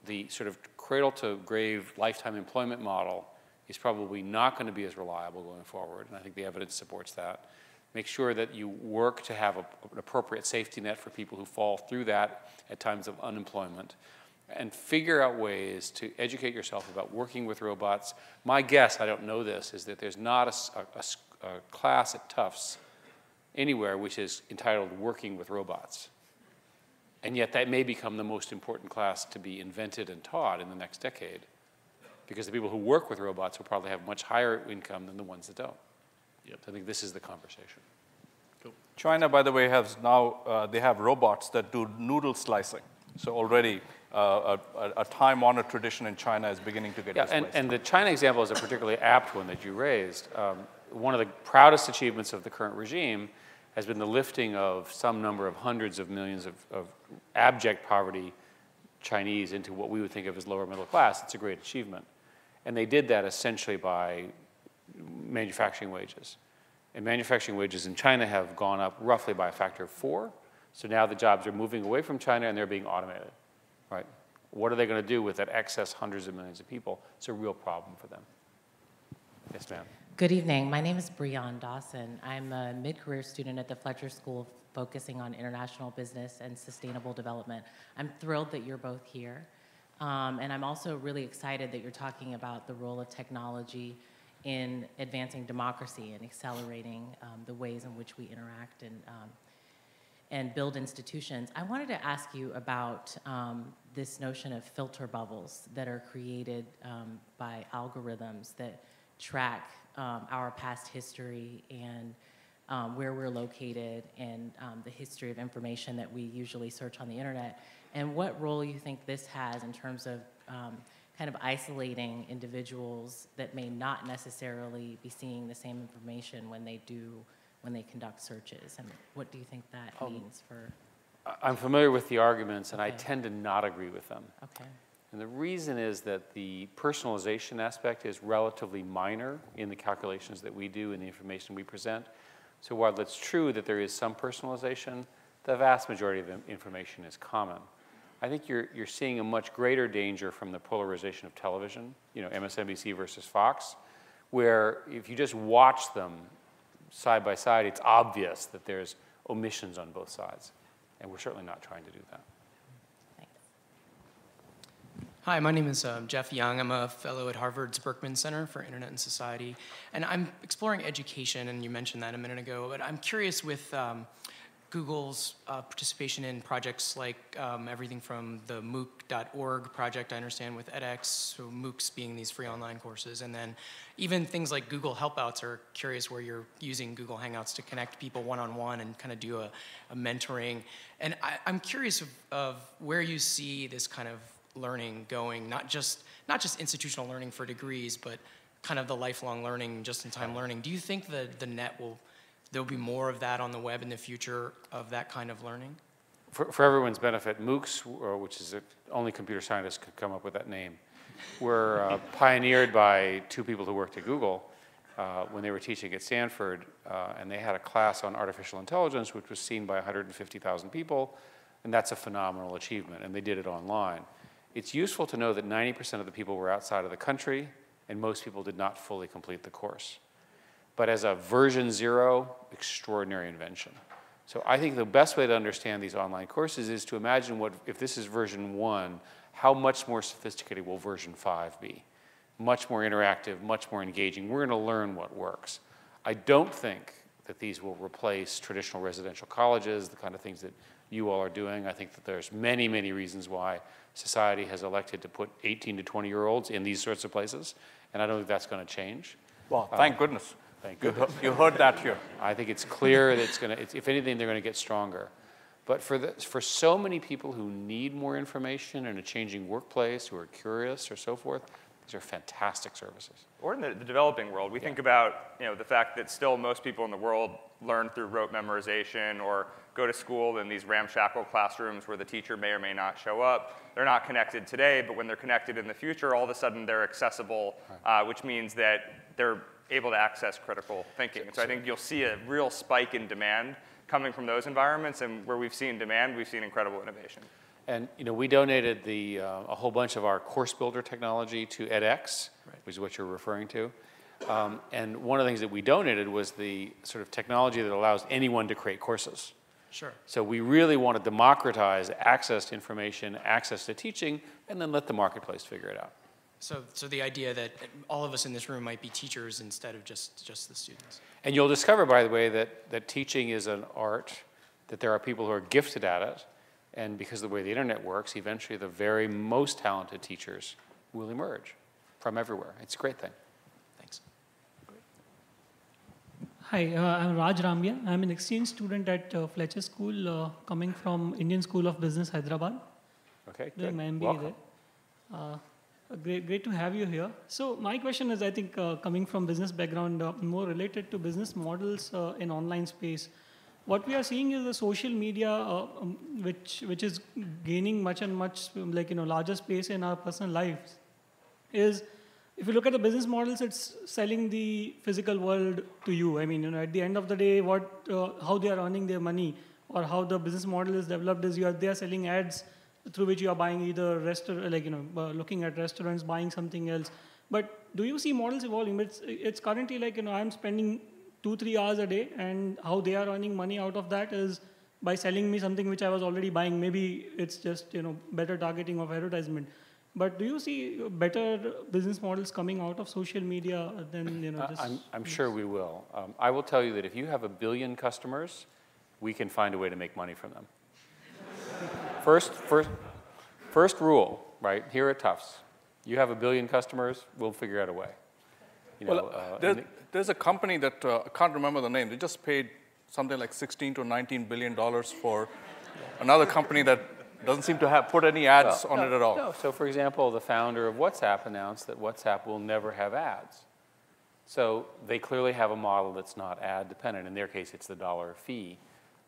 Speaker 3: the sort of cradle-to-grave lifetime employment model is probably not going to be as reliable going forward, and I think the evidence supports that. Make sure that you work to have an appropriate safety net for people who fall through that at times of unemployment, and figure out ways to educate yourself about working with robots. My guess, I don't know this, is that there's not a class at Tufts anywhere which is entitled Working with Robots. And yet that may become the most important class to be invented and taught in the next decade, because the people who work with robots will probably have much higher income than the ones that don't. Yep. So I think this is the conversation.
Speaker 7: Cool.
Speaker 2: China, by the way, has now, they have robots that do noodle slicing. So already a time-honored tradition in China is beginning to get displaced.
Speaker 3: And the China example is a particularly apt one that you raised. One of the proudest achievements of the current regime has been the lifting of some number of hundreds of millions of abject poverty Chinese into what we would think of as lower middle class. It's a great achievement. And they did that essentially by manufacturing wages. And manufacturing wages in China have gone up roughly by a factor of 4. So now the jobs are moving away from China and they're being automated, right? What are they going to do with that excess hundreds of millions of people? It's a real problem for them. Yes, ma'am.
Speaker 8: Good evening. My name is Breon Dawson. I'm a mid-career student at the Fletcher School focusing on international business and sustainable development. I'm thrilled that you're both here. And I'm also really excited that you're talking about the role of technology in advancing democracy and accelerating the ways in which we interact and build institutions. I wanted to ask you about this notion of filter bubbles that are created by algorithms that track our past history and where we're located and the history of information that we usually search on the internet, and what role you think this has in terms of kind of isolating individuals that may not necessarily be seeing the same information when they conduct searches, and what do you think that means for?
Speaker 3: I'm familiar with the arguments, and I tend to not agree with them.
Speaker 8: Okay.
Speaker 3: And the reason is that the personalization aspect is relatively minor in the calculations that we do and the information we present. So while it's true that there is some personalization, the vast majority of the information is common. I think you're seeing a much greater danger from the polarization of television, MSNBC versus Fox, where if you just watch them side by side, it's obvious that there's omissions on both sides. And we're certainly not trying to do that.
Speaker 8: Thanks.
Speaker 9: Hi, my name is Jeff Young. I'm a fellow at Harvard's Berkman Center for Internet and Society. And I'm exploring education, and you mentioned that a minute ago. But I'm curious with Google's participation in projects like everything from the MOOC.org project, I understand, with edX, so MOOCs being these free online courses, and then even things like Google Helpouts are curious where you're using Google Hangouts to connect people one-on-one and kind of do a mentoring. And I'm curious of where you see this kind of learning going, not just institutional learning for degrees, but kind of the lifelong learning, just-in-time learning. Do you think that the net there'll be more of that on the web in the future of that kind of learning?
Speaker 3: For everyone's benefit, MOOCs, which is only computer scientists could come up with that name, were pioneered by two people who worked at Google when they were teaching at Stanford, and they had a class on artificial intelligence, which was seen by 150,000 people, and that's a phenomenal achievement, and they did it online. It's useful to know that 90% of the people were outside of the country, and most people did not fully complete the course. But as a version 0, extraordinary invention. So I think the best way to understand these online courses is to imagine if this is version 1, how much more sophisticated will version 5 be? Much more interactive, much more engaging. We're going to learn what works. I don't think that these will replace traditional residential colleges, the kind of things that you all are doing. I think that there's many, many reasons why society has elected to put 18 to 20-year-olds in these sorts of places, and I don't think that's going to change.
Speaker 2: Well, thank goodness.
Speaker 3: Thank you.
Speaker 2: You heard that here.
Speaker 3: I think it's clear that if anything, they're going to get stronger. But for so many people who need more information in a changing workplace, who are curious or so forth, these are fantastic services.
Speaker 4: Or in the developing world, we think about the fact that still most people in the world learn through rote memorization or go to school in these ramshackle classrooms where the teacher may or may not show up. They're not connected today, but when they're connected in the future, all of a sudden they're accessible, which means that they're able to access critical thinking. And so I think you'll see a real spike in demand coming from those environments, and where we've seen demand, we've seen incredible innovation.
Speaker 3: And we donated a whole bunch of our course builder technology to edX, which is what you're referring to. And one of the things that we donated was the sort of technology that allows anyone to create courses.
Speaker 9: Sure.
Speaker 3: So we really want to democratize access to information, access to teaching, and then let the marketplace figure it out.
Speaker 9: So the idea that all of us in this room might be teachers instead of just the students.
Speaker 3: And you'll discover, by the way, that teaching is an art, that there are people who are gifted at it, and because of the way the internet works, eventually the very most talented teachers will emerge from everywhere. It's a great thing.
Speaker 9: Thanks.
Speaker 10: Hi, I'm Raj Ramya. I'm an exchange student at Fletcher School, coming from Indian School of Business, Hyderabad.
Speaker 3: Okay,
Speaker 10: doing
Speaker 3: good.
Speaker 10: my MBA
Speaker 3: Welcome.
Speaker 10: there. Great to have you here. So my question is, I think, coming from business background, more related to business models in online space. What we are seeing is the social media, which is gaining much larger space in our personal lives. Is if you look at the business models, it's selling the physical world to you. I mean, at the end of the day, how they are earning their money, or how the business model is developed is they are selling ads through which you are buying either looking at restaurants, buying something else. But do you see models evolving? It's currently I'm spending 2-3 hours a day, and how they are earning money out of that is by selling me something which I was already buying. Maybe it's just better targeting of advertisement. But do you see better business models coming out of social media than
Speaker 3: I'm sure we will. I will tell you that if you have 1 billion customers, we can find a way to make money from them. First rule, right, here at Tufts, you have 1 billion customers, we'll figure out a way.
Speaker 2: There's a company that, I can't remember the name, they just paid something like $16 to $19 billion for another company that doesn't seem to have put any ads on it at all.
Speaker 3: No, so for example, the founder of WhatsApp announced that WhatsApp will never have ads. So they clearly have a model that's not ad dependent. In their case, it's the dollar fee.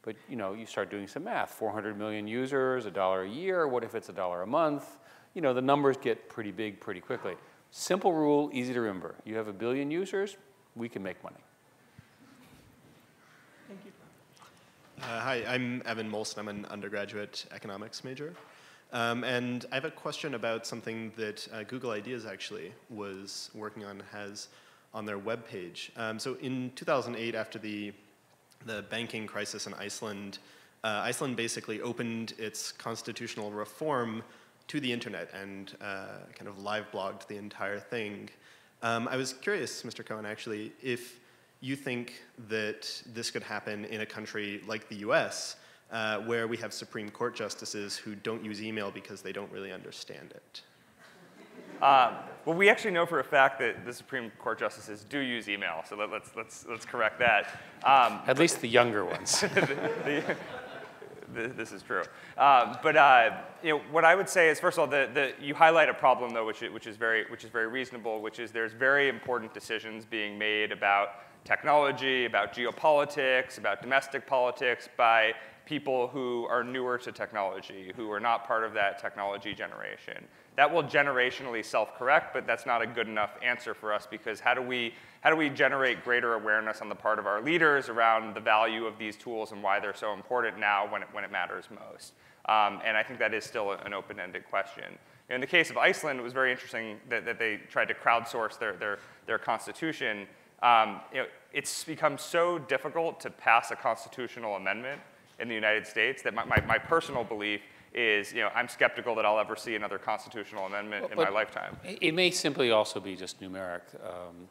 Speaker 3: But you start doing some math, 400 million users, $1 a year, what if it's $1 a month? The numbers get pretty big pretty quickly. Simple rule, easy to remember. You have 1 billion users, we can make money.
Speaker 10: Thank you.
Speaker 11: Hi, I'm Evan Molson. I'm an undergraduate economics major. And I have a question about something that Google Ideas actually was working on, has on their webpage. So in 2008, after the banking crisis in Iceland, Iceland basically opened its constitutional reform to the internet and kind of live blogged the entire thing. I was curious, Mr. Cohen, actually, if you think that this could happen in a country like the US, where we have Supreme Court justices who don't use email because they don't really understand it.
Speaker 4: Well, we actually know for a fact that the Supreme Court justices do use email, so let's correct that.
Speaker 3: At least the younger ones.
Speaker 4: This is true. What I would say is, first of all, you highlight a problem, though, which is very reasonable, which is there's very important decisions being made about technology, about geopolitics, about domestic politics by people who are newer to technology, who are not part of that technology generation. That will generationally self-correct, but that's not a good enough answer for us, because how do we generate greater awareness on the part of our leaders around the value of these tools and why they're so important now when it matters most? And I think that is still an open-ended question. In the case of Iceland, it was very interesting that they tried to crowdsource their constitution. It's become so difficult to pass a constitutional amendment in the United States that my personal belief is, I'm skeptical that I'll ever see another constitutional amendment in my lifetime.
Speaker 3: It may simply also be just numeric.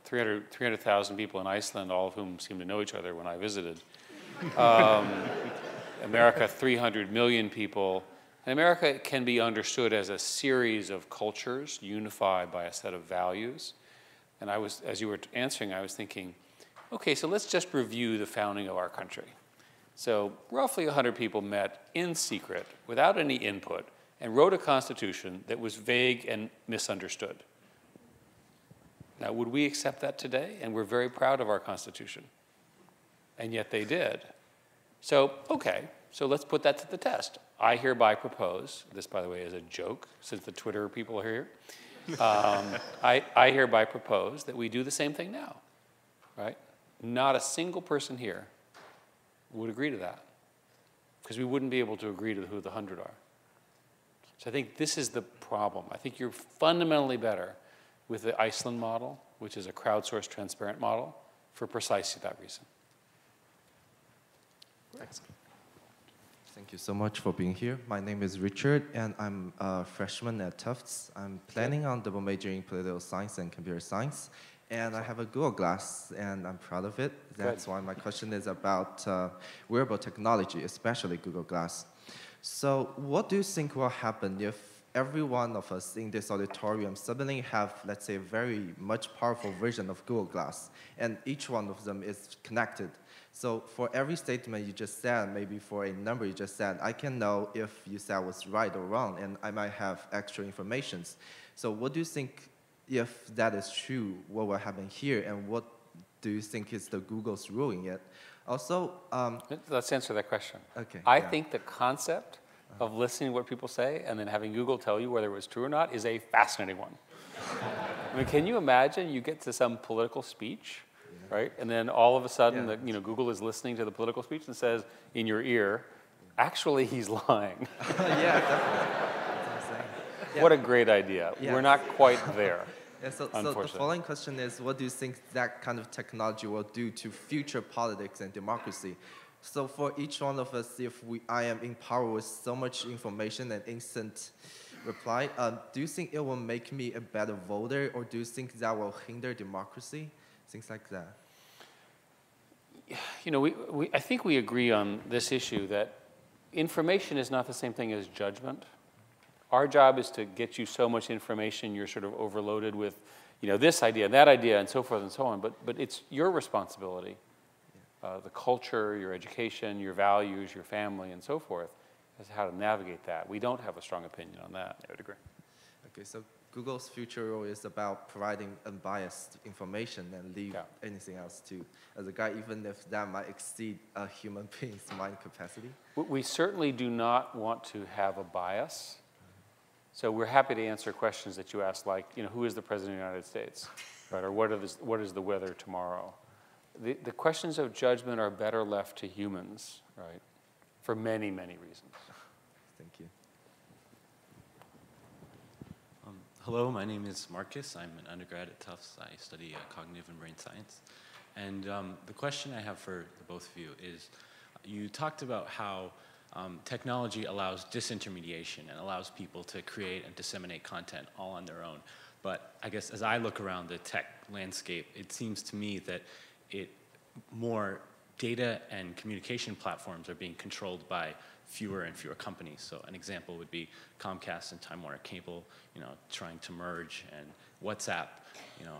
Speaker 3: 300,000 people in Iceland, all of whom seem to know each other when I visited. America, 300 million people. And America can be understood as a series of cultures unified by a set of values. And as you were answering, I was thinking, okay, so let's just review the founding of our country. So roughly 100 people met in secret, without any input, and wrote a constitution that was vague and misunderstood. Now, would we accept that today? And we're very proud of our Constitution. And yet they did. So, okay, so let's put that to the test. I hereby propose, this, by the way, is a joke, since the Twitter people are here. I hereby propose that we do the same thing now, right? Not a single person here would agree to that, because we wouldn't be able to agree to who the 100 are. So I think this is the problem. I think you're fundamentally better with the Iceland model, which is a crowdsourced, transparent model, for precisely that reason.
Speaker 11: Thanks.
Speaker 12: Thank you so much for being here. My name is Richard, and I'm a freshman at Tufts. I'm planning on double majoring in political science and computer science. And I have a Google Glass, and I'm proud of it. That's why my question is about wearable technology, especially Google Glass. So what do you think will happen if every one of us in this auditorium suddenly have, let's say, a very much powerful version of Google Glass, and each one of them is connected? So for every statement you just said, maybe for a number you just said, I can know if you said was right or wrong, and I might have extra information. So what do you think, if that is true, what will happen here, and what do you think is the Google's ruling it? Also,
Speaker 3: let's answer that question.
Speaker 12: Okay.
Speaker 3: I think the concept of listening to what people say and then having Google tell you whether it was true or not is a fascinating one. I mean, can you imagine you get to some political speech, right? And then all of a sudden, Google is listening to the political speech and says in your ear, actually, he's lying.
Speaker 12: Yeah, definitely. That's what I'm saying. Yeah.
Speaker 3: What a great idea.
Speaker 12: Yeah.
Speaker 3: We're not quite there.
Speaker 12: Yeah, so the following question is, what do you think that kind of technology will do to future politics and democracy? So for each one of us, if I am empowered with so much information and instant reply, do you think it will make me a better voter, or do you think that will hinder democracy? Things like that.
Speaker 3: I think we agree on this issue that information is not the same thing as judgment. Our job is to get you so much information you're sort of overloaded with, this idea, that idea, and so forth and so on. But it's your responsibility, the culture, your education, your values, your family, and so forth, as to how to navigate that. We don't have a strong opinion on that.
Speaker 4: I would agree.
Speaker 12: Okay, so Google's future role is about providing unbiased information and leave anything else to the guy, even if that might exceed a human being's mind capacity.
Speaker 3: We certainly do not want to have a bias. So we're happy to answer questions that you ask, like, who is the President of the United States, right? Or what is the weather tomorrow? The questions of judgment are better left to humans, right? For many, many reasons.
Speaker 12: Thank you.
Speaker 13: Hello, my name is Marcus. I'm an undergrad at Tufts. I study cognitive and brain science. And the question I have for the both of you is, you talked about how technology allows disintermediation and allows people to create and disseminate content all on their own. But I guess as I look around the tech landscape, it seems to me that more data and communication platforms are being controlled by fewer and fewer companies. So an example would be Comcast and Time Warner Cable, trying to merge, and WhatsApp,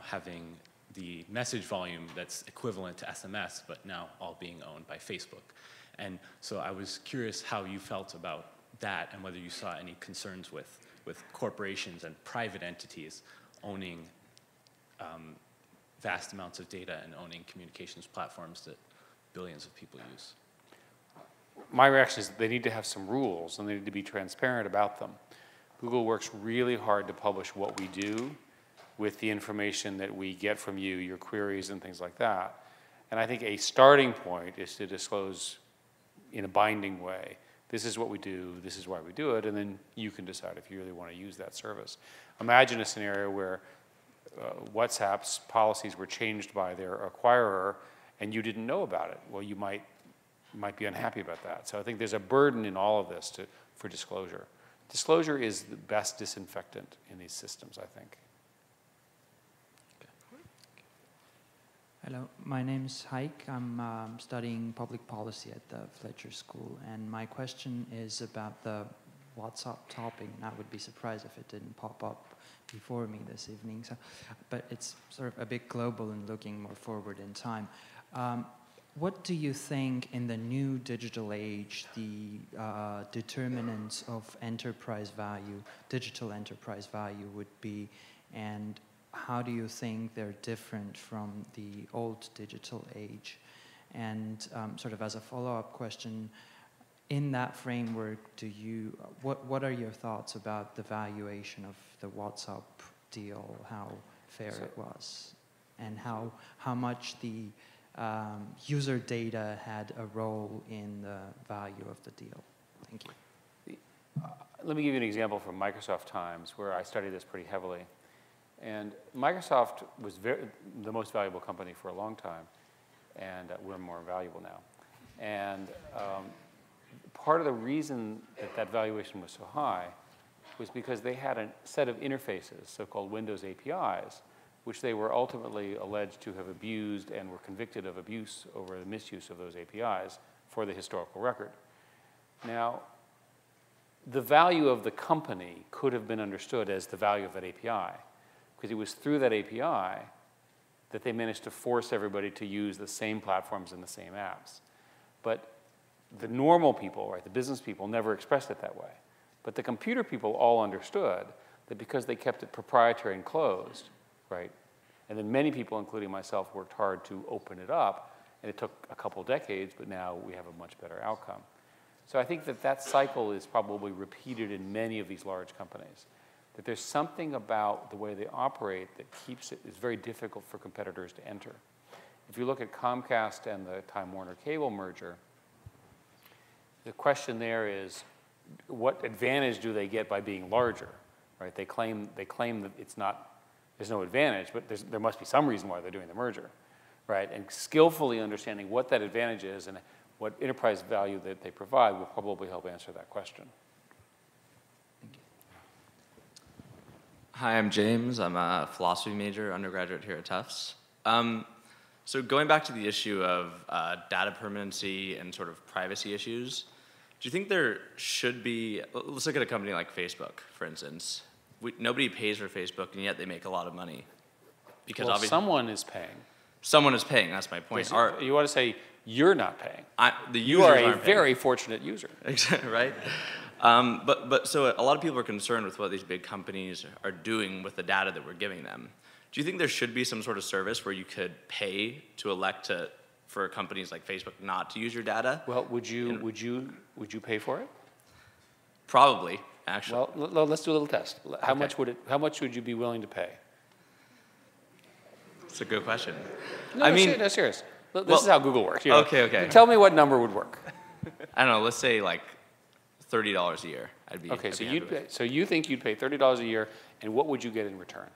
Speaker 13: having the message volume that's equivalent to SMS, but now all being owned by Facebook. And so I was curious how you felt about that, and whether you saw any concerns with corporations and private entities owning vast amounts of data and owning communications platforms that billions of people use.
Speaker 3: My reaction is that they need to have some rules, and they need to be transparent about them. Google works really hard to publish what we do with the information that we get from you, your queries and things like that. And I think a starting point is to disclose in a binding way, this is what we do, this is why we do it, and then you can decide if you really want to use that service. Imagine a scenario where WhatsApp's policies were changed by their acquirer and you didn't know about it. Well, you might be unhappy about that. So I think there's a burden in all of this for disclosure. Disclosure is the best disinfectant in these systems, I think.
Speaker 14: Hello, my name is Haik. I'm studying public policy at the Fletcher School, and my question is about the WhatsApp topic, and I would be surprised if it didn't pop up before me this evening. But it's sort of a bit global and looking more forward in time. What do you think in the new digital age the determinants of enterprise value, digital enterprise value would be, and how do you think they're different from the old digital age? And sort of as a follow-up question, in that framework, what are your thoughts about the valuation of the WhatsApp deal, how fair it was, and how much the user data had a role in the value of the deal? Thank you.
Speaker 3: Let me give you an example from Microsoft times where I studied this pretty heavily. And Microsoft was the most valuable company for a long time, and we're more valuable now. And part of the reason that valuation was so high was because they had a set of interfaces, so-called Windows APIs, which they were ultimately alleged to have abused and were convicted of abuse over the misuse of those APIs for the historical record. Now, the value of the company could have been understood as the value of that API, because it was through that API that they managed to force everybody to use the same platforms and the same apps. But the normal people, right, the business people, never expressed it that way. But the computer people all understood that because they kept it proprietary and closed, right, and then many people, including myself, worked hard to open it up, and it took a couple decades, but now we have a much better outcome. So I think that cycle is probably repeated in many of these large companies. That there's something about the way they operate that keeps it, is very difficult for competitors to enter. If you look at Comcast and the Time Warner Cable merger, the question there is, what advantage do they get by being larger, right? They claim that there's no advantage, but there must be some reason why they're doing the merger, right? And skillfully understanding what that advantage is and what enterprise value that they provide will probably help answer that question.
Speaker 15: Hi, I'm James. I'm a philosophy major, undergraduate here at Tufts. So going back to the issue of data permanency and sort of privacy issues, do you think there should be, let's look at a company like Facebook, for instance. Nobody pays for Facebook, and yet they make a lot of money. Because
Speaker 3: well,
Speaker 15: obviously
Speaker 3: someone is paying.
Speaker 15: Someone is paying, that's my point.
Speaker 3: You want to say you're not paying.
Speaker 15: The
Speaker 3: you are a very fortunate user.
Speaker 15: Right? But so a lot of people are concerned with what these big companies are doing with the data that we're giving them. Do you think there should be some sort of service where you could pay to elect for companies like Facebook not to use your data?
Speaker 3: Well, would you pay for it?
Speaker 15: Probably, actually.
Speaker 3: Well, let's do a little test. How much would you be willing to pay?
Speaker 15: It's a good question.
Speaker 3: No, serious. This is how Google works.
Speaker 15: Okay.
Speaker 3: Tell me what number would work.
Speaker 15: I don't know. Let's say like $30 a year.
Speaker 3: Okay, so you think you'd pay $30 a year, and what would you get in return?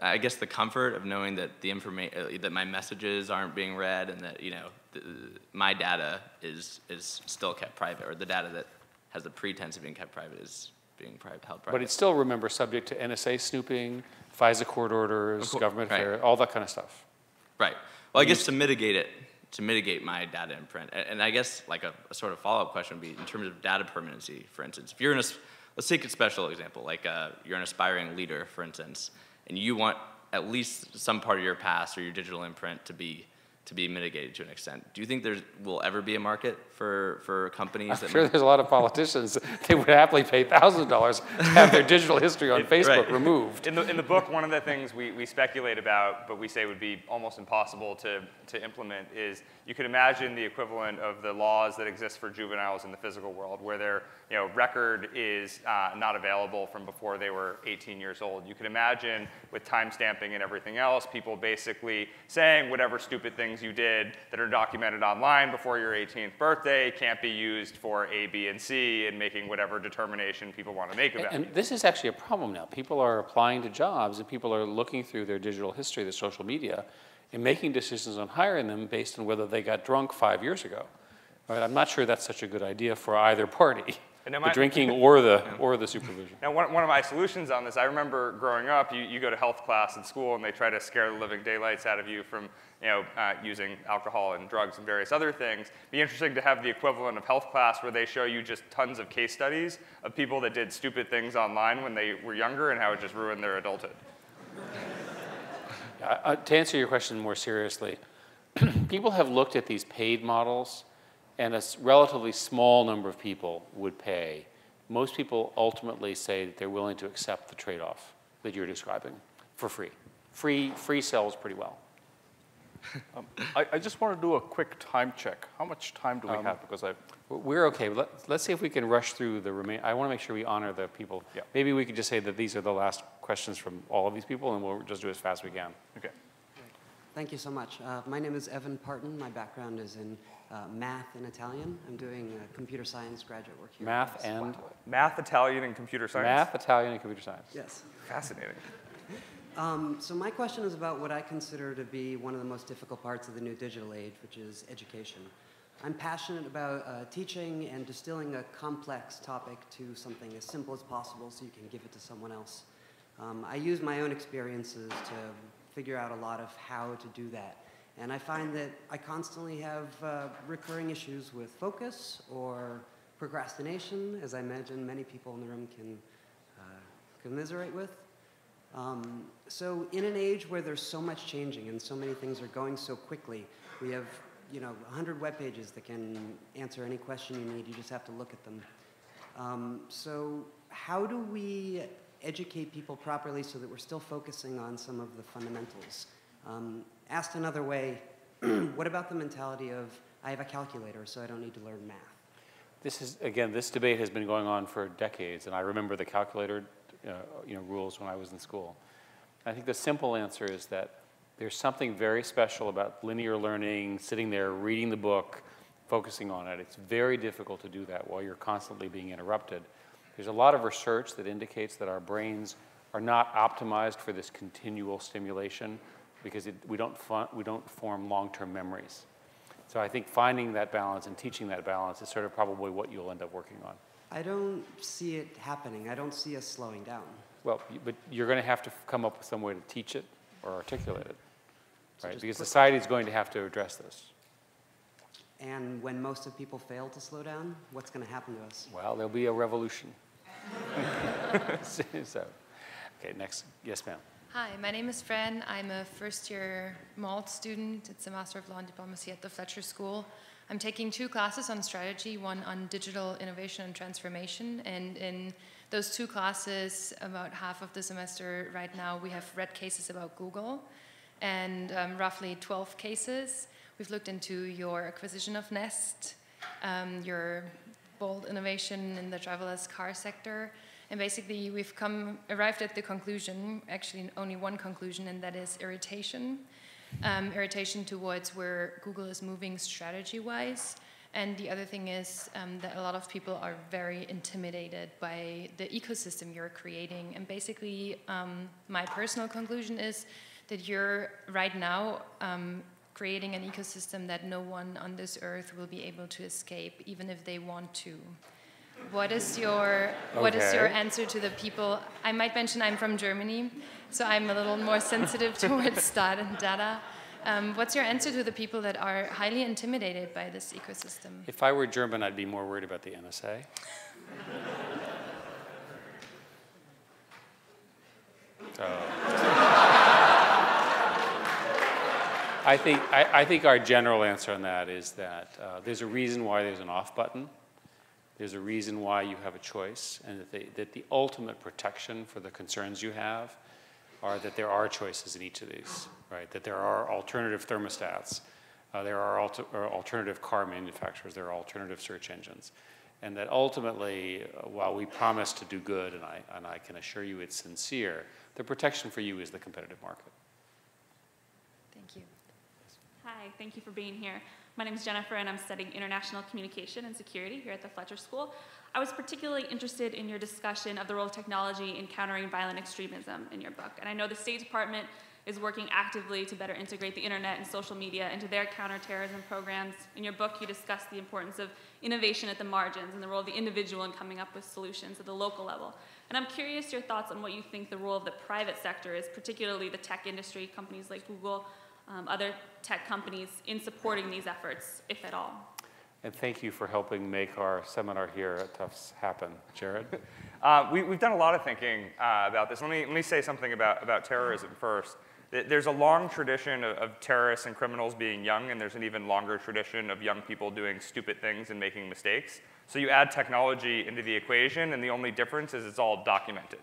Speaker 15: I guess the comfort of knowing that that my messages aren't being read, and that my data is still kept private, or the data that has the pretense of being kept private is being held private.
Speaker 3: But it's still, remember, subject to NSA snooping, FISA court orders, government affairs, all that kind of stuff.
Speaker 15: Right. Well, I guess to mitigate my data imprint, and I guess like a sort of follow-up question would be in terms of data permanency, for instance. If you're in let's take a special example, like you're an aspiring leader, for instance, and you want at least some part of your past or your digital imprint to be mitigated to an extent. Do you think there will ever be a market for companies?
Speaker 3: I'm sure there's a lot of politicians that would happily pay $1,000 to have their digital history on Facebook removed.
Speaker 4: In the book, one of the things we speculate about, but we say would be almost impossible to implement, is you could imagine the equivalent of the laws that exist for juveniles in the physical world, where their record is not available from before they were 18 years old. You could imagine, with timestamping and everything else, people basically saying whatever stupid things you did that are documented online before your 18th birthday can't be used for A, B, and C, and making whatever determination people want to make about
Speaker 3: And
Speaker 4: you.
Speaker 3: this is actually a problem now. People are applying to jobs, and people are looking through their digital history, their social media, and making decisions on hiring them based on whether they got drunk 5 years ago. Right? I'm not sure that's such a good idea for either party, the drinking or the supervision.
Speaker 4: Now, one of my solutions on this, I remember growing up, you go to health class in school, and they try to scare the living daylights out of you from using alcohol and drugs and various other things. It'd be interesting to have the equivalent of health class where they show you just tons of case studies of people that did stupid things online when they were younger and how it just ruined their adulthood.
Speaker 3: To answer your question more seriously, people have looked at these paid models, and a relatively small number of people would pay. Most people ultimately say that they're willing to accept the trade-off that you're describing for free. Free sells pretty well.
Speaker 2: I just want to do a quick time check. How much time do we have? Because
Speaker 3: we're okay. Let's see if we can rush through the remaining. I want to make sure we honor the people. Yeah. Maybe we could just say that these are the last questions from all of these people, and we'll just do as fast as we can.
Speaker 2: Okay.
Speaker 16: Thank you so much. My name is Evan Parton. My background is in math and Italian. I'm doing computer science graduate work here.
Speaker 3: Math and?
Speaker 4: Math, Italian, and computer science?
Speaker 3: Math, Italian, and computer science.
Speaker 16: Yes.
Speaker 4: Fascinating.
Speaker 16: So my question is about what I consider to be one of the most difficult parts of the new digital age, which is education. I'm passionate about teaching and distilling a complex topic to something as simple as possible so you can give it to someone else. I use my own experiences to figure out a lot of how to do that. And I find that I constantly have recurring issues with focus or procrastination, as I imagine many people in the room can commiserate with. So in an age where there's so much changing and so many things are going so quickly, we have 100 web pages that can answer any question you need. You just have to look at them. So how do we educate people properly so that we're still focusing on some of the fundamentals? Asked another way, what about the mentality of, I have a calculator, so I don't need to learn math?
Speaker 3: This debate has been going on for decades, and I remember the calculator rules when I was in school. I think the simple answer is that there's something very special about linear learning, sitting there, reading the book, focusing on it. It's very difficult to do that while you're constantly being interrupted. There's a lot of research that indicates that our brains are not optimized for this continual stimulation because we don't form long-term memories. So I think finding that balance and teaching that balance is sort of probably what you'll end up working on.
Speaker 16: I don't see it happening. I don't see us slowing down.
Speaker 3: Well, but you're going to have to come up with some way to teach it or articulate it, right? Because society is going to have to address this.
Speaker 16: And when most of people fail to slow down, what's going to happen to us?
Speaker 3: Well, there'll be a revolution. So, okay, next. Yes, ma'am.
Speaker 17: Hi, my name is Fran. I'm a first-year Malt student. It's a Master of Law and Diplomacy at the Fletcher School. I'm taking 2 classes on strategy, one on digital innovation and transformation. And in those 2 classes, about half of the semester right now, we have read cases about Google and roughly 12 cases. We've looked into your acquisition of Nest, your bold innovation in the driverless car sector. And basically, we've arrived at the conclusion, actually only one conclusion, and that is irritation. Irritation towards where Google is moving strategy-wise, And the other thing is that a lot of people are very intimidated by the ecosystem you're creating. And basically, my personal conclusion is that you're right now creating an ecosystem that no one on this earth will be able to escape, even if they want to. What is your answer to the people? I might mention I'm from Germany, so I'm a little more sensitive towards data. What's your answer to the people that are highly intimidated by this ecosystem?
Speaker 3: If I were German, I'd be more worried about the NSA. I think our general answer on that is that there's a reason why there's an off button. There's a reason why you have a choice, and that the ultimate protection for the concerns you have are that there are choices in each of these, right? That there are alternative thermostats, there are alternative car manufacturers, there are alternative search engines, and that ultimately, while we promise to do good, and I can assure you it's sincere, the protection for you is the competitive market.
Speaker 17: Thank you.
Speaker 18: Hi, thank you for being here. My name is Jennifer, and I'm studying international communication and security here at the Fletcher School. I was particularly interested in your discussion of the role of technology in countering violent extremism in your book. And I know the State Department is working actively to better integrate the internet and social media into their counterterrorism programs. In your book, you discuss the importance of innovation at the margins and the role of the individual in coming up with solutions at the local level. And I'm curious your thoughts on what you think the role of the private sector is, particularly the tech industry, companies like Google, other tech companies, in supporting these efforts, if at all.
Speaker 3: And thank you for helping make our seminar here at Tufts happen. Jared?
Speaker 4: We've done a lot of thinking about this. Let me say something about terrorism first. There's a long tradition of terrorists and criminals being young, and there's an even longer tradition of young people doing stupid things and making mistakes. So you add technology into the equation, and the only difference is it's all documented.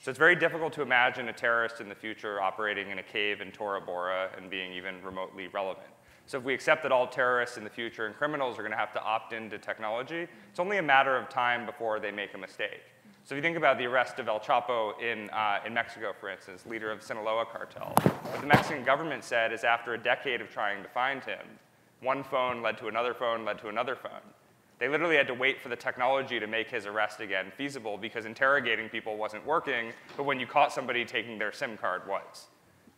Speaker 4: So it's very difficult to imagine a terrorist in the future operating in a cave in Tora Bora and being even remotely relevant. So if we accept that all terrorists in the future and criminals are going to have to opt into technology, it's only a matter of time before they make a mistake. So if you think about the arrest of El Chapo in Mexico, for instance, leader of Sinaloa cartel, what the Mexican government said is after a decade of trying to find him, one phone led to another phone, led to another phone. They literally had to wait for the technology to make his arrest again feasible because interrogating people wasn't working, but when you caught somebody taking their SIM card was.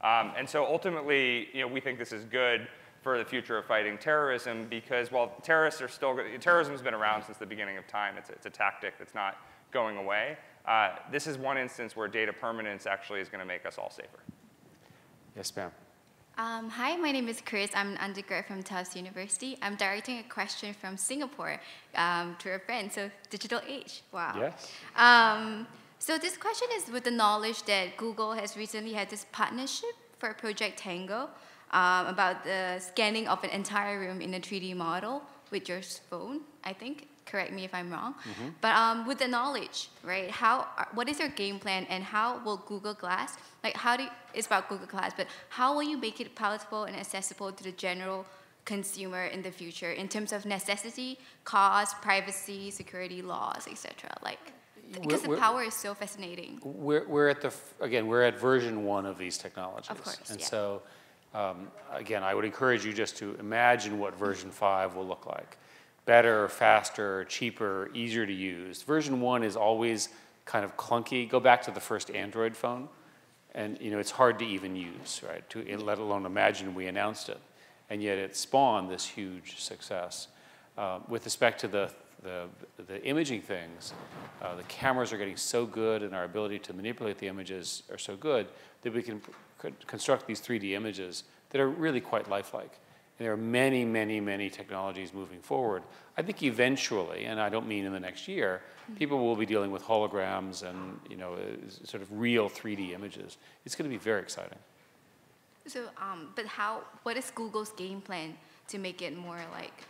Speaker 4: And so ultimately, we think this is good for the future of fighting terrorism because while terrorism's been around since the beginning of time, it's a tactic that's not going away. This is one instance where data permanence actually is going to make us all safer.
Speaker 3: Yes, ma'am.
Speaker 19: Hi, my name is Chris. I'm an undergrad from Tufts University. I'm directing a question from Singapore to a friend, so digital age, wow.
Speaker 3: Yes.
Speaker 19: So this question is with the knowledge that Google has recently had this partnership for Project Tango about the scanning of an entire room in a 3D model with your phone, I think. Correct me if I'm wrong. Mm-hmm. But with the knowledge, right, what is your game plan and how will Google Glass, it's about Google Glass, but how will you make it palatable and accessible to the general consumer in the future in terms of necessity, cost, privacy, security laws, etc.? Because the power is so fascinating.
Speaker 3: We're at version 1 of these technologies.
Speaker 19: Of course,
Speaker 3: and
Speaker 19: yeah.
Speaker 3: so, again, I would encourage you just to imagine what version 5 will look like. Better, faster, cheaper, easier to use. Version 1 is always kind of clunky. Go back to the first Android phone, and it's hard to even use, right? Let alone imagine we announced it, and yet it spawned this huge success. With respect to the imaging things, the cameras are getting so good, and our ability to manipulate the images are so good that we can construct these 3D images that are really quite lifelike. And there are many, many, many technologies moving forward. I think eventually, and I don't mean in the next year, people will be dealing with holograms and sort of real 3D images. It's going to be very exciting.
Speaker 19: So, but what is Google's game plan to make it more like?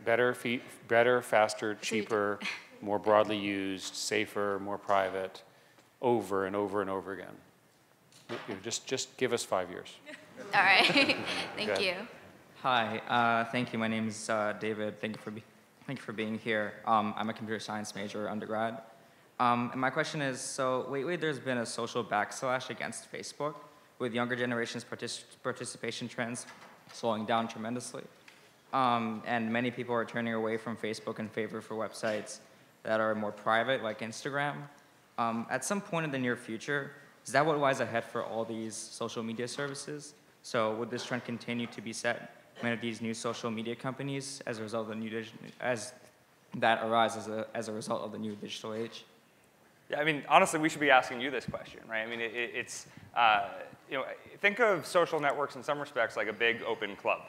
Speaker 3: Better, faster, cheaper, more broadly used, safer, more private, over and over and over again. Just give us 5 years.
Speaker 19: All right. Thank you.
Speaker 20: Hi, thank you. My name is David. Thank you for being here. I'm a computer science major undergrad. And my question is, so lately there's been a social backslash against Facebook with younger generations' participation trends slowing down tremendously. and many people are turning away from Facebook in favor for websites that are more private, like Instagram. At some point in the near future, is that what lies ahead for all these social media services? So would this trend continue to be set many of these new social media companies as a result of the new that arise as a result of the new digital age?
Speaker 4: Yeah, I mean, honestly, we should be asking you this question, right? I mean, it's think of social networks in some respects like a big open club,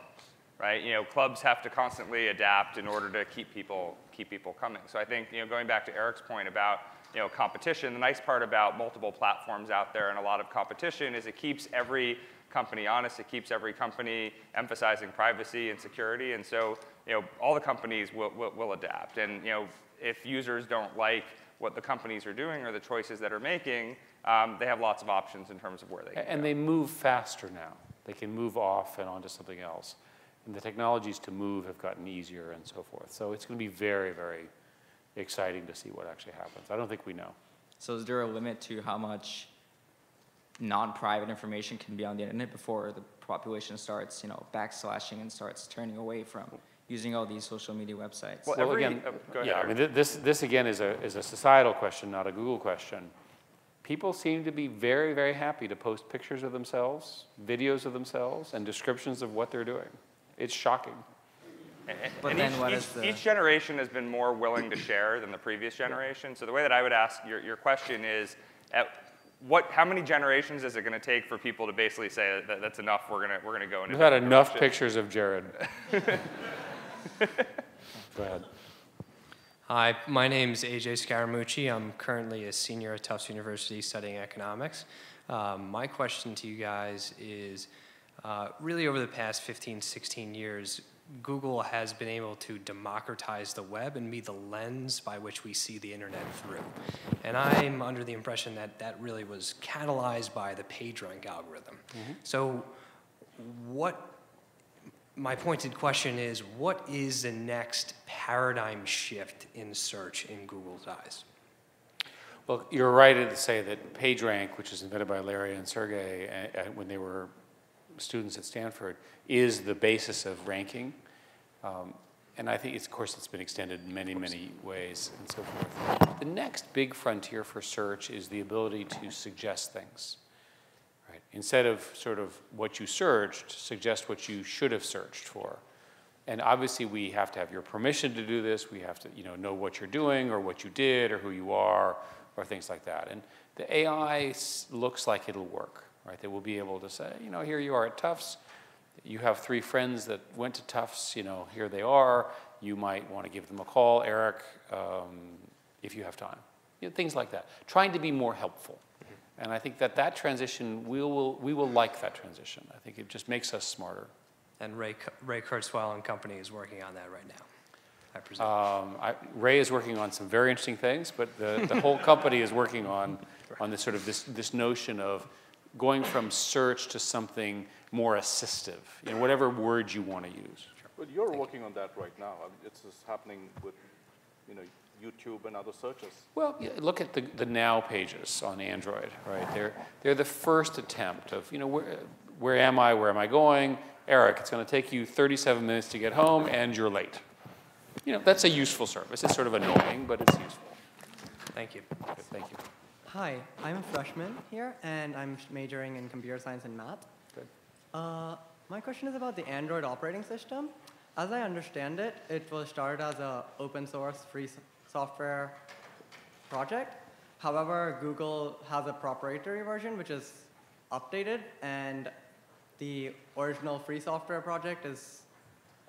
Speaker 4: right? Clubs have to constantly adapt in order to keep people coming. So I think, going back to Eric's point about competition, the nice part about multiple platforms out there and a lot of competition is it keeps every company honest. It keeps every company emphasizing privacy and security, and so all the companies will adapt. And if users don't like what the companies are doing or the choices that are making, they have lots of options in terms of where they can
Speaker 3: And
Speaker 4: go.
Speaker 3: they move faster now. They can move off and onto something else. And the technologies to move have gotten easier and so forth. So it's going to be very, very exciting to see what actually happens. I don't think we know.
Speaker 20: So is there a limit to how much non-private information can be on the internet before the population starts, backslashing and starts turning away from using all these social media websites?
Speaker 3: Well, again, yeah, I mean, this again is a societal question, not a Google question. People seem to be very, very happy to post pictures of themselves, videos of themselves, and descriptions of what they're doing. It's shocking.
Speaker 20: But then what is the...
Speaker 4: Each generation has been more willing to share than the previous generation. So the way that I would ask your question is, how many generations is it going to take for people to basically say that's enough? We're gonna go in.
Speaker 3: We've had enough pictures of Jared. Go ahead.
Speaker 21: Hi, my name is AJ Scaramucci. I'm currently a senior at Tufts University studying economics. My question to you guys is, really over the past 15, 16 years, Google has been able to democratize the web and be the lens by which we see the internet through. And I'm under the impression that that really was catalyzed by the PageRank algorithm. So my pointed question is, what is the next paradigm shift in search in Google's eyes?
Speaker 3: Well, you're right to say that PageRank, which was invented by Larry and Sergey when they were students at Stanford, is the basis of ranking. And I think, of course, it's been extended in many, many ways and so forth. The next big frontier for search is the ability to suggest things. Right? Instead of sort of what you searched, suggest what you should have searched for. And obviously, we have to have your permission to do this. We have to know what you're doing or what you did or who you are or things like that. And the AI looks like it'll work. Right? They will be able to say, here you are at Tufts. You have 3 friends that went to Tufts. Here they are. You might want to give them a call, Eric, if you have time. Things like that. Trying to be more helpful. And I think that transition, we will like that transition. I think it just makes us smarter.
Speaker 21: And Ray Kurzweil and company is working on that right now, I presume.
Speaker 3: Ray is working on some very interesting things, but the whole company is working on this sort of this notion of going from search to something more assistive, whatever word you want to use.
Speaker 2: But you're working on that right now. I mean, it's just happening with, YouTube and other searches.
Speaker 3: Well, look at the Now pages on Android, right? They're the first attempt of, where am I? Where am I going? Eric, it's going to take you 37 minutes to get home, and you're late. That's a useful service. It's sort of annoying, but it's useful.
Speaker 21: Thank you.
Speaker 3: Good, thank you.
Speaker 22: Hi, I'm a freshman here, and I'm majoring in computer science and math.
Speaker 3: Good.
Speaker 22: My question is about the Android operating system. As I understand it, it was started as an open source free software project. However, Google has a proprietary version, which is updated, and the original free software project is,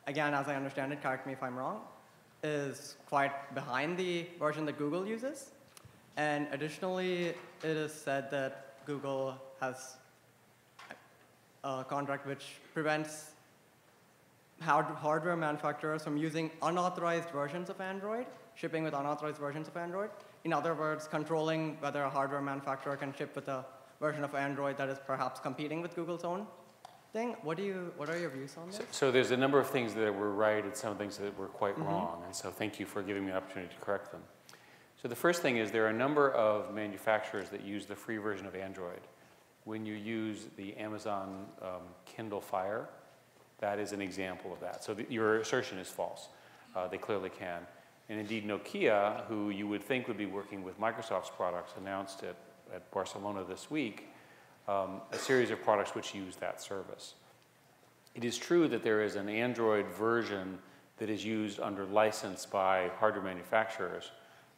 Speaker 22: again, as I understand it, correct me if I'm wrong, is quite behind the version that Google uses. And additionally, it is said that Google has a contract which prevents hardware manufacturers from using unauthorized versions of Android, shipping with unauthorized versions of Android. In other words, controlling whether a hardware manufacturer can ship with a version of Android that is perhaps competing with Google's own thing. What are your views on this?
Speaker 3: So there's a number of things that were right and some things that were quite wrong. And so thank you for giving me an opportunity to correct them. So the first thing is there are a number of manufacturers that use the free version of Android. When you use the Amazon Kindle Fire, that is an example of that. So your assertion is false. They clearly can. And indeed, Nokia, who you would think would be working with Microsoft's products, announced at Barcelona this week a series of products which use that service. It is true that there is an Android version that is used under license by hardware manufacturers.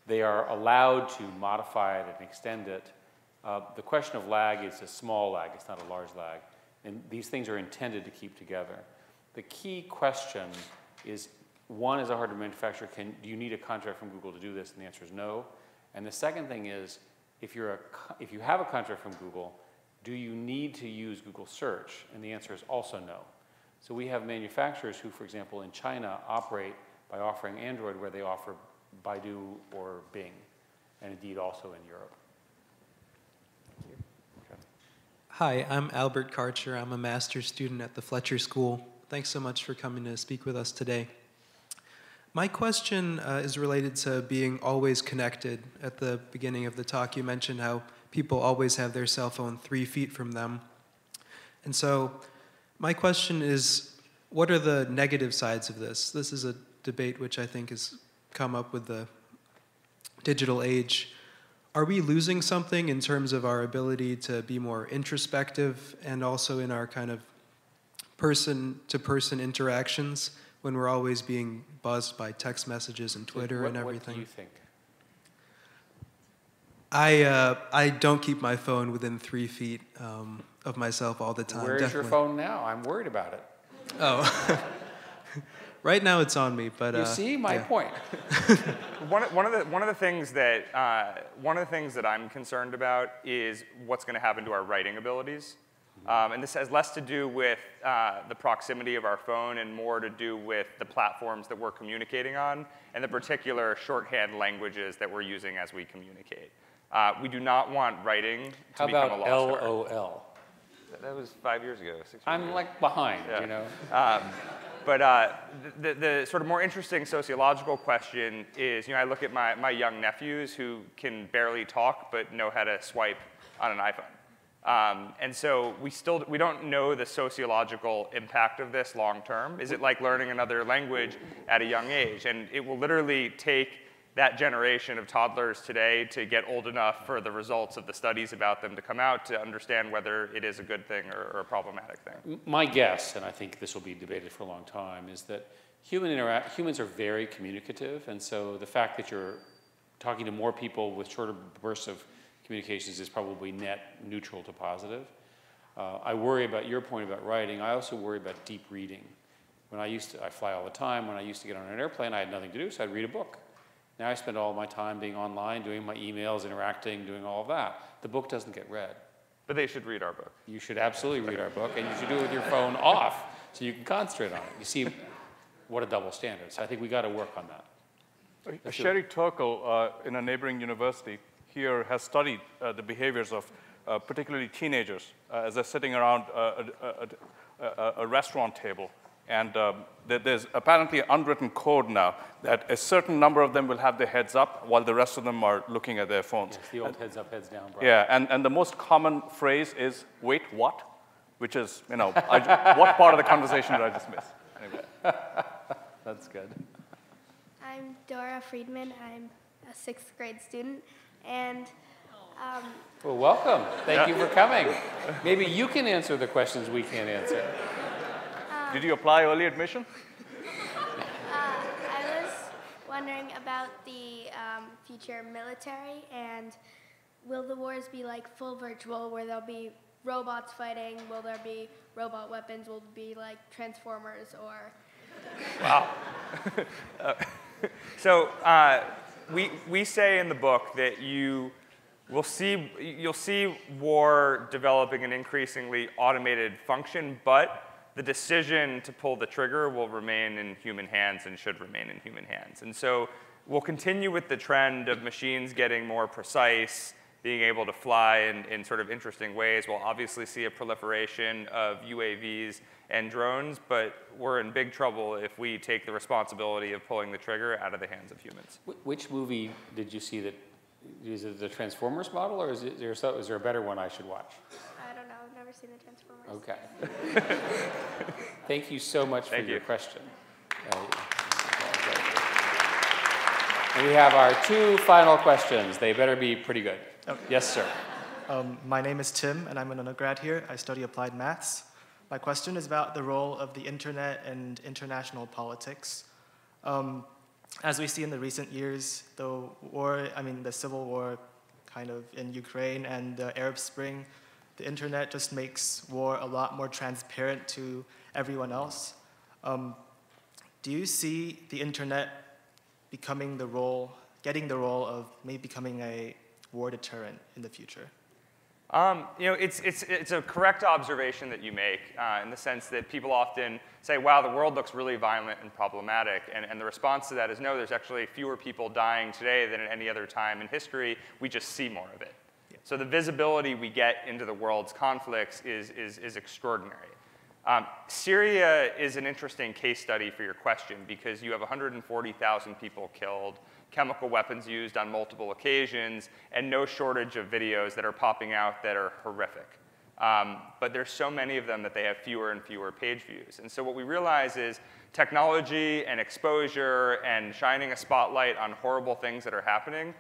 Speaker 3: They are allowed to modify it and extend it. The question of lag is a small lag, it's not a large lag. And these things are intended to keep together. The key question is, one, as a hardware manufacturer, do you need a contract from Google to do this? And the answer is no. And the second thing is, if you have a contract from Google, do you need to use Google Search? And the answer is also no. So we have manufacturers who, for example, in China operate by offering Android where they offer Baidu or Bing, and indeed also in Europe.
Speaker 1: Hi, I'm Albert Karcher. I'm a master's student at the Fletcher School. Thanks so much for coming to speak with us today. My question is related to being always connected. At the beginning of the talk, you mentioned how people always have their cell phone 3 feet from them. And so my question is, what are the negative sides of this? This is a debate which I think has come up with the digital age. Are we losing something in terms of our ability to be more introspective and also in our kind of person-to-person interactions when we're always being buzzed by text messages and Twitter and everything?
Speaker 3: What do you think?
Speaker 1: I don't keep my phone within 3 feet of myself all the time.
Speaker 3: Where's your phone now? I'm worried about it.
Speaker 1: Oh. Right now it's on me, but
Speaker 3: you see my point.
Speaker 4: One of the things that I'm concerned about is what's going to happen to our writing abilities, and this has less to do with the proximity of our phone and more to do with the platforms that we're communicating on and the particular shorthand languages that we're using as we communicate. We do not want writing to become a lost art.
Speaker 3: How about LOL?
Speaker 4: That was 5 years ago, 6 years
Speaker 3: I'm
Speaker 4: ago.
Speaker 3: like behind,
Speaker 4: Yeah.
Speaker 3: you know.
Speaker 4: But the sort of more interesting sociological question is, I look at my young nephews who can barely talk but know how to swipe on an iPhone. And so we don't know the sociological impact of this long term. Is it like learning another language at a young age? And it will literally take that generation of toddlers today to get old enough for the results of the studies about them to come out to understand whether it is a good thing or a problematic thing.
Speaker 3: My guess, and I think this will be debated for a long time, is that humans are very communicative, and so the fact that you're talking to more people with shorter bursts of communications is probably net neutral to positive. I worry about your point about writing. I also worry about deep reading. I fly all the time. When I used to get on an airplane, I had nothing to do, so I'd read a book. Now I spend all my time being online, doing my emails, interacting, doing all of that. The book doesn't get read.
Speaker 4: But they should read our book.
Speaker 3: You should absolutely read our book, and you should do it with your phone off so you can concentrate on it. You see what a double standard. So I think we got to work on that.
Speaker 2: Sherry Turkle in a neighboring university here has studied the behaviors of particularly teenagers as they're sitting around a restaurant table. And there's apparently an unwritten code now that a certain number of them will have their heads up while the rest of them are looking at their phones.
Speaker 3: It's the old heads up, heads down.
Speaker 2: Yeah, and the most common phrase is, wait, what? Which is, what part of the conversation did I just miss? Anyway.
Speaker 3: That's good.
Speaker 5: I'm Dora Friedman. I'm a 6th grade student. And
Speaker 3: well, welcome. Thank you for coming. Maybe you can answer the questions we can't answer.
Speaker 2: Did you apply early admission?
Speaker 5: I was wondering about the future military, and will the wars be like full virtual, where there'll be robots fighting? Will there be robot weapons? Will it be like Transformers or?
Speaker 4: Wow. So we say in the book that you'll see war developing an increasingly automated function, but the decision to pull the trigger will remain in human hands and should remain in human hands. And so we'll continue with the trend of machines getting more precise, being able to fly in sort of interesting ways. We'll obviously see a proliferation of UAVs and drones, but we're in big trouble if we take the responsibility of pulling the trigger out of the hands of humans.
Speaker 3: Which movie did you see that, is it the Transformers model, or is there a better one I should watch?
Speaker 5: I don't know. I've never seen the Transformers.
Speaker 3: Okay. Thank you so much for your question. And we have our 2 final questions. They better be pretty good.
Speaker 6: Okay.
Speaker 3: Yes, sir.
Speaker 6: My name is Tim, and I'm an undergrad here. I study applied maths. My question is about the role of the internet and international politics. As we see in the recent years, the civil war kind of in Ukraine and the Arab Spring, the internet just makes war a lot more transparent to everyone else. Do you see the internet getting the role of maybe becoming a war deterrent in the future?
Speaker 4: It's a correct observation that you make in the sense that people often say, wow, the world looks really violent and problematic. And the response to that is, no, there's actually fewer people dying today than at any other time in history. We just see more of it. Yeah. So the visibility we get into the world's conflicts is extraordinary. Syria is an interesting case study for your question because you have 140,000 people killed, chemical weapons used on multiple occasions, and no shortage of videos that are popping out that are horrific. But there's so many of them that they have fewer and fewer page views. And so what we realize is technology and exposure and shining a spotlight on horrible things that are happening,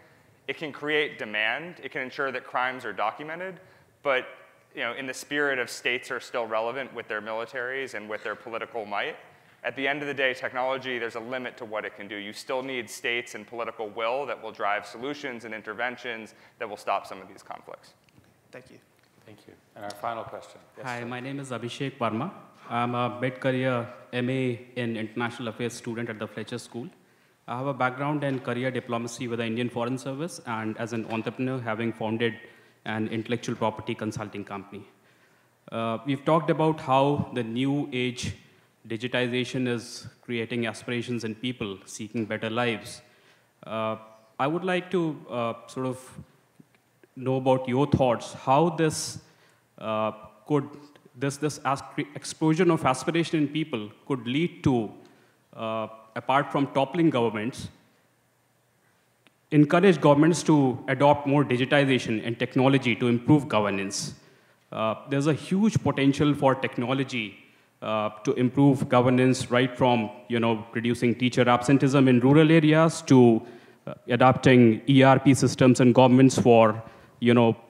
Speaker 4: it can create demand. It can ensure that crimes are documented. But in the spirit of states are still relevant with their militaries and with their political might, at the end of the day, technology, there's a limit to what it can do. You still need states and political will that will drive solutions and interventions that will stop some of these conflicts.
Speaker 6: Thank you.
Speaker 3: Thank you. And our final question. Yes,
Speaker 7: Hi,
Speaker 3: sir.
Speaker 7: my name is Abhishek Parma. I'm a mid-career MA in International Affairs student at the Fletcher School. I have a background in career diplomacy with the Indian Foreign Service and as an entrepreneur having founded an intellectual property consulting company. We've talked about how the new age digitization is creating aspirations in people seeking better lives. I would like to sort of know about your thoughts, how this explosion of aspiration in people could lead to, apart from toppling governments, encourage governments to adopt more digitization and technology to improve governance. There's a huge potential for technology to improve governance, right from reducing teacher absenteeism in rural areas to adapting ERP systems and governments for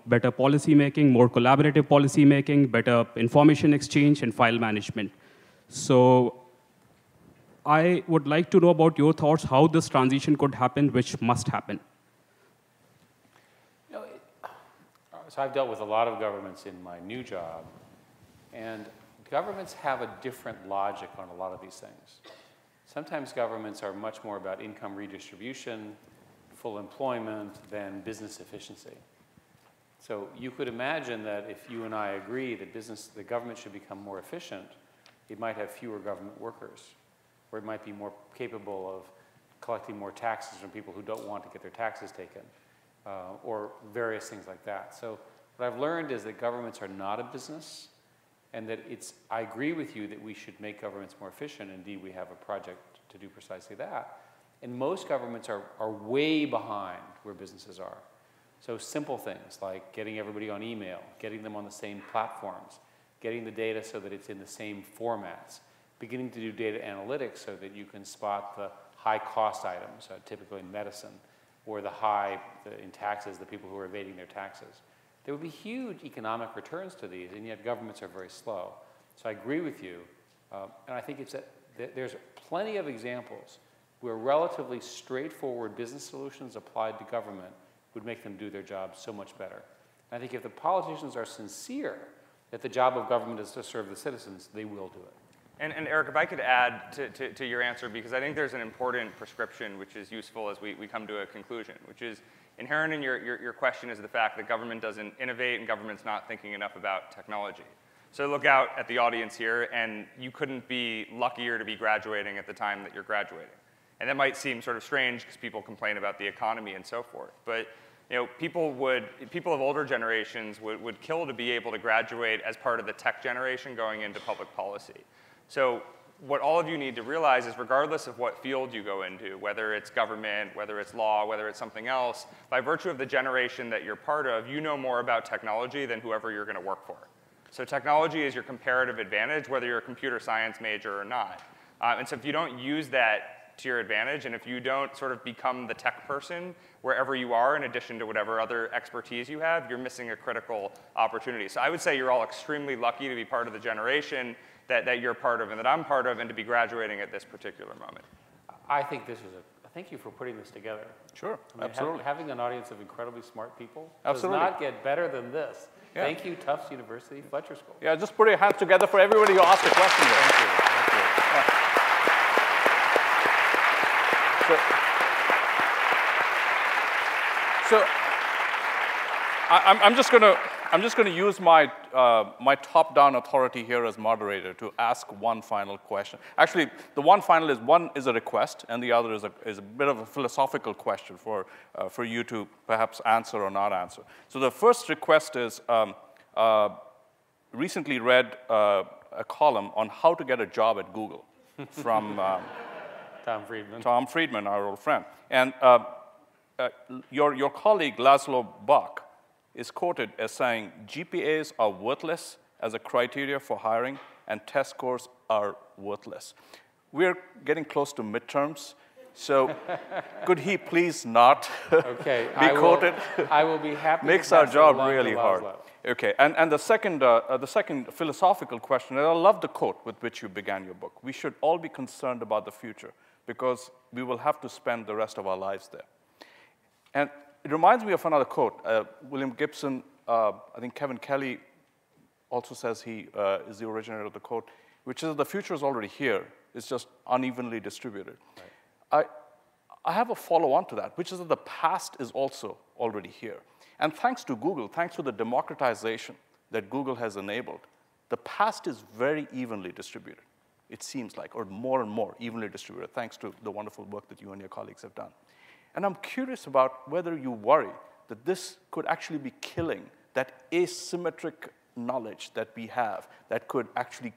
Speaker 7: better policy making, more collaborative policy making, better information exchange and file management. So I would like to know about your thoughts, how this transition could happen, which must happen.
Speaker 3: So I've dealt with a lot of governments in my new job, and governments have a different logic on a lot of these things. Sometimes governments are much more about income redistribution, full employment, than business efficiency. So you could imagine that if you and I agree that the government should become more efficient, it might have fewer government workers, or it might be more capable of collecting more taxes from people who don't want to get their taxes taken, or various things like that. So what I've learned is that governments are not a business, and that I agree with you that we should make governments more efficient. Indeed, we have a project to do precisely that. And most governments are way behind where businesses are. So simple things like getting everybody on email, getting them on the same platforms, getting the data so that it's in the same formats, beginning to do data analytics so that you can spot the high-cost items, typically in medicine, or in taxes, the people who are evading their taxes. There would be huge economic returns to these, and yet governments are very slow. So I agree with you, and I think there's plenty of examples where relatively straightforward business solutions applied to government would make them do their job so much better. And I think if the politicians are sincere that the job of government is to serve the citizens, they will do it.
Speaker 4: And Eric, if I could add to your answer, because I think there's an important prescription which is useful as we come to a conclusion, which is inherent in your question is the fact that government doesn't innovate and government's not thinking enough about technology. So look out at the audience here, and you couldn't be luckier to be graduating at the time that you're graduating. And that might seem sort of strange because people complain about the economy and so forth. But people of older generations would kill to be able to graduate as part of the tech generation going into public policy. So what all of you need to realize is regardless of what field you go into, whether it's government, whether it's law, whether it's something else, by virtue of the generation that you're part of, you know more about technology than whoever you're going to work for. So technology is your comparative advantage, whether you're a computer science major or not. And so if you don't use that to your advantage, and if you don't sort of become the tech person wherever you are, in addition to whatever other expertise you have, you're missing a critical opportunity. So I would say you're all extremely lucky to be part of the generation that you're part of and that I'm part of, and to be graduating at this particular moment.
Speaker 3: I think this is thank you for putting this together.
Speaker 2: Sure,
Speaker 3: I mean,
Speaker 2: absolutely.
Speaker 3: Having an audience of incredibly smart people
Speaker 2: Absolutely.
Speaker 3: does not get better than this.
Speaker 2: Yeah.
Speaker 3: Thank you, Tufts University, Fletcher School.
Speaker 2: Yeah, just put your hands together for everybody who asked a question there.
Speaker 3: Thank you. Thank you.
Speaker 2: Yeah. So I'm just going to use my my top-down authority here as moderator to ask one final question. Actually, the one is a request, and the other is a bit of a philosophical question for you to perhaps answer or not answer. So the first request is recently read a column on how to get a job at Google from Tom Friedman, our old friend, and your colleague Laszlo Bock is quoted as saying, GPAs are worthless as a criteria for hiring, and test scores are worthless. We're getting close to midterms, so could he please not be quoted?
Speaker 3: I will be happy.
Speaker 2: Makes
Speaker 3: to
Speaker 2: our
Speaker 3: pass
Speaker 2: job
Speaker 3: it along to
Speaker 2: really hard.
Speaker 3: Laszlo.
Speaker 2: Okay, and the second philosophical question, and I love the quote with which you began your book. We should all be concerned about the future because we will have to spend the rest of our lives there. And it reminds me of another quote. William Gibson, I think Kevin Kelly also says he is the originator of the quote, which is the future is already here. It's just unevenly distributed. Right. I have a follow-on to that, which is that the past is also already here. And thanks to Google, thanks to the democratization that Google has enabled, the past is very evenly distributed, it seems like, or more and more evenly distributed, thanks to the wonderful work that you and your colleagues have done. And I'm curious about whether you worry that this could actually be killing that asymmetric knowledge that we have that could actually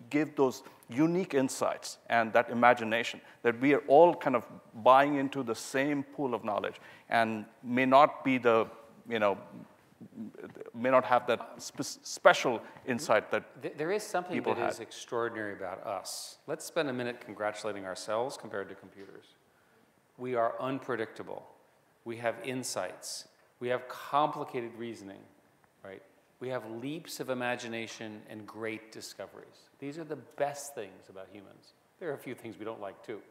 Speaker 2: give those unique insights and that imagination, that we are all kind of buying into the same pool of knowledge and may not be the, may not have that special insight that
Speaker 3: there is something
Speaker 2: people
Speaker 3: that
Speaker 2: had.
Speaker 3: is extraordinary about us. Let's spend a minute congratulating ourselves compared to computers. We are unpredictable. We have insights. We have complicated reasoning, right? We have leaps of imagination and great discoveries. These are the best things about humans. There are a few things we don't like too.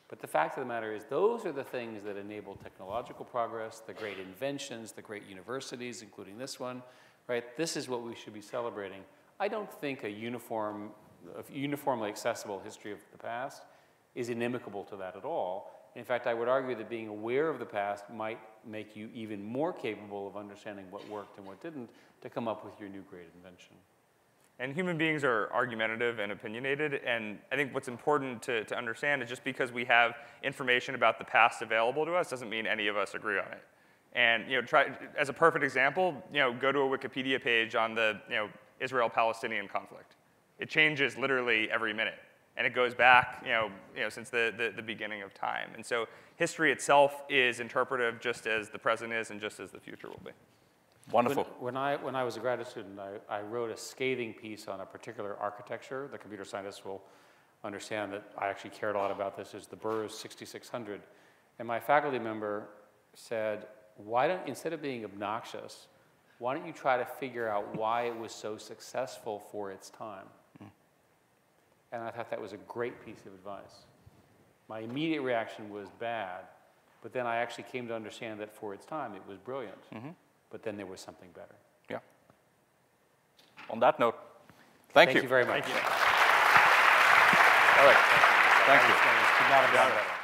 Speaker 3: But the fact of the matter is those are the things that enable technological progress, the great inventions, the great universities, including this one, right? This is what we should be celebrating. I don't think a uniformly accessible history of the past is inimical to that at all. In fact, I would argue that being aware of the past might make you even more capable of understanding what worked and what didn't to come up with your new great invention.
Speaker 4: And human beings are argumentative and opinionated, and I think what's important to understand is just because we have information about the past available to us doesn't mean any of us agree on it. And as a perfect example, go to a Wikipedia page on the Israel-Palestinian conflict. It changes literally every minute. And it goes back, since the beginning of time. And so history itself is interpretive just as the present is and just as the future will be.
Speaker 2: Wonderful.
Speaker 3: When I was a graduate student, I wrote a scathing piece on a particular architecture. The computer scientists will understand that I actually cared a lot about this. Is the Burroughs 6600. And my faculty member said, instead of being obnoxious, why don't you try to figure out why it was so successful for its time? And I thought that was a great piece of advice. My immediate reaction was bad, but then I actually came to understand that for its time, it was brilliant. But then there was something better.
Speaker 2: Yeah. On that note, thank you.
Speaker 3: Thank you very much.
Speaker 2: Thank you. All right. Thank you.
Speaker 3: Could not have done better.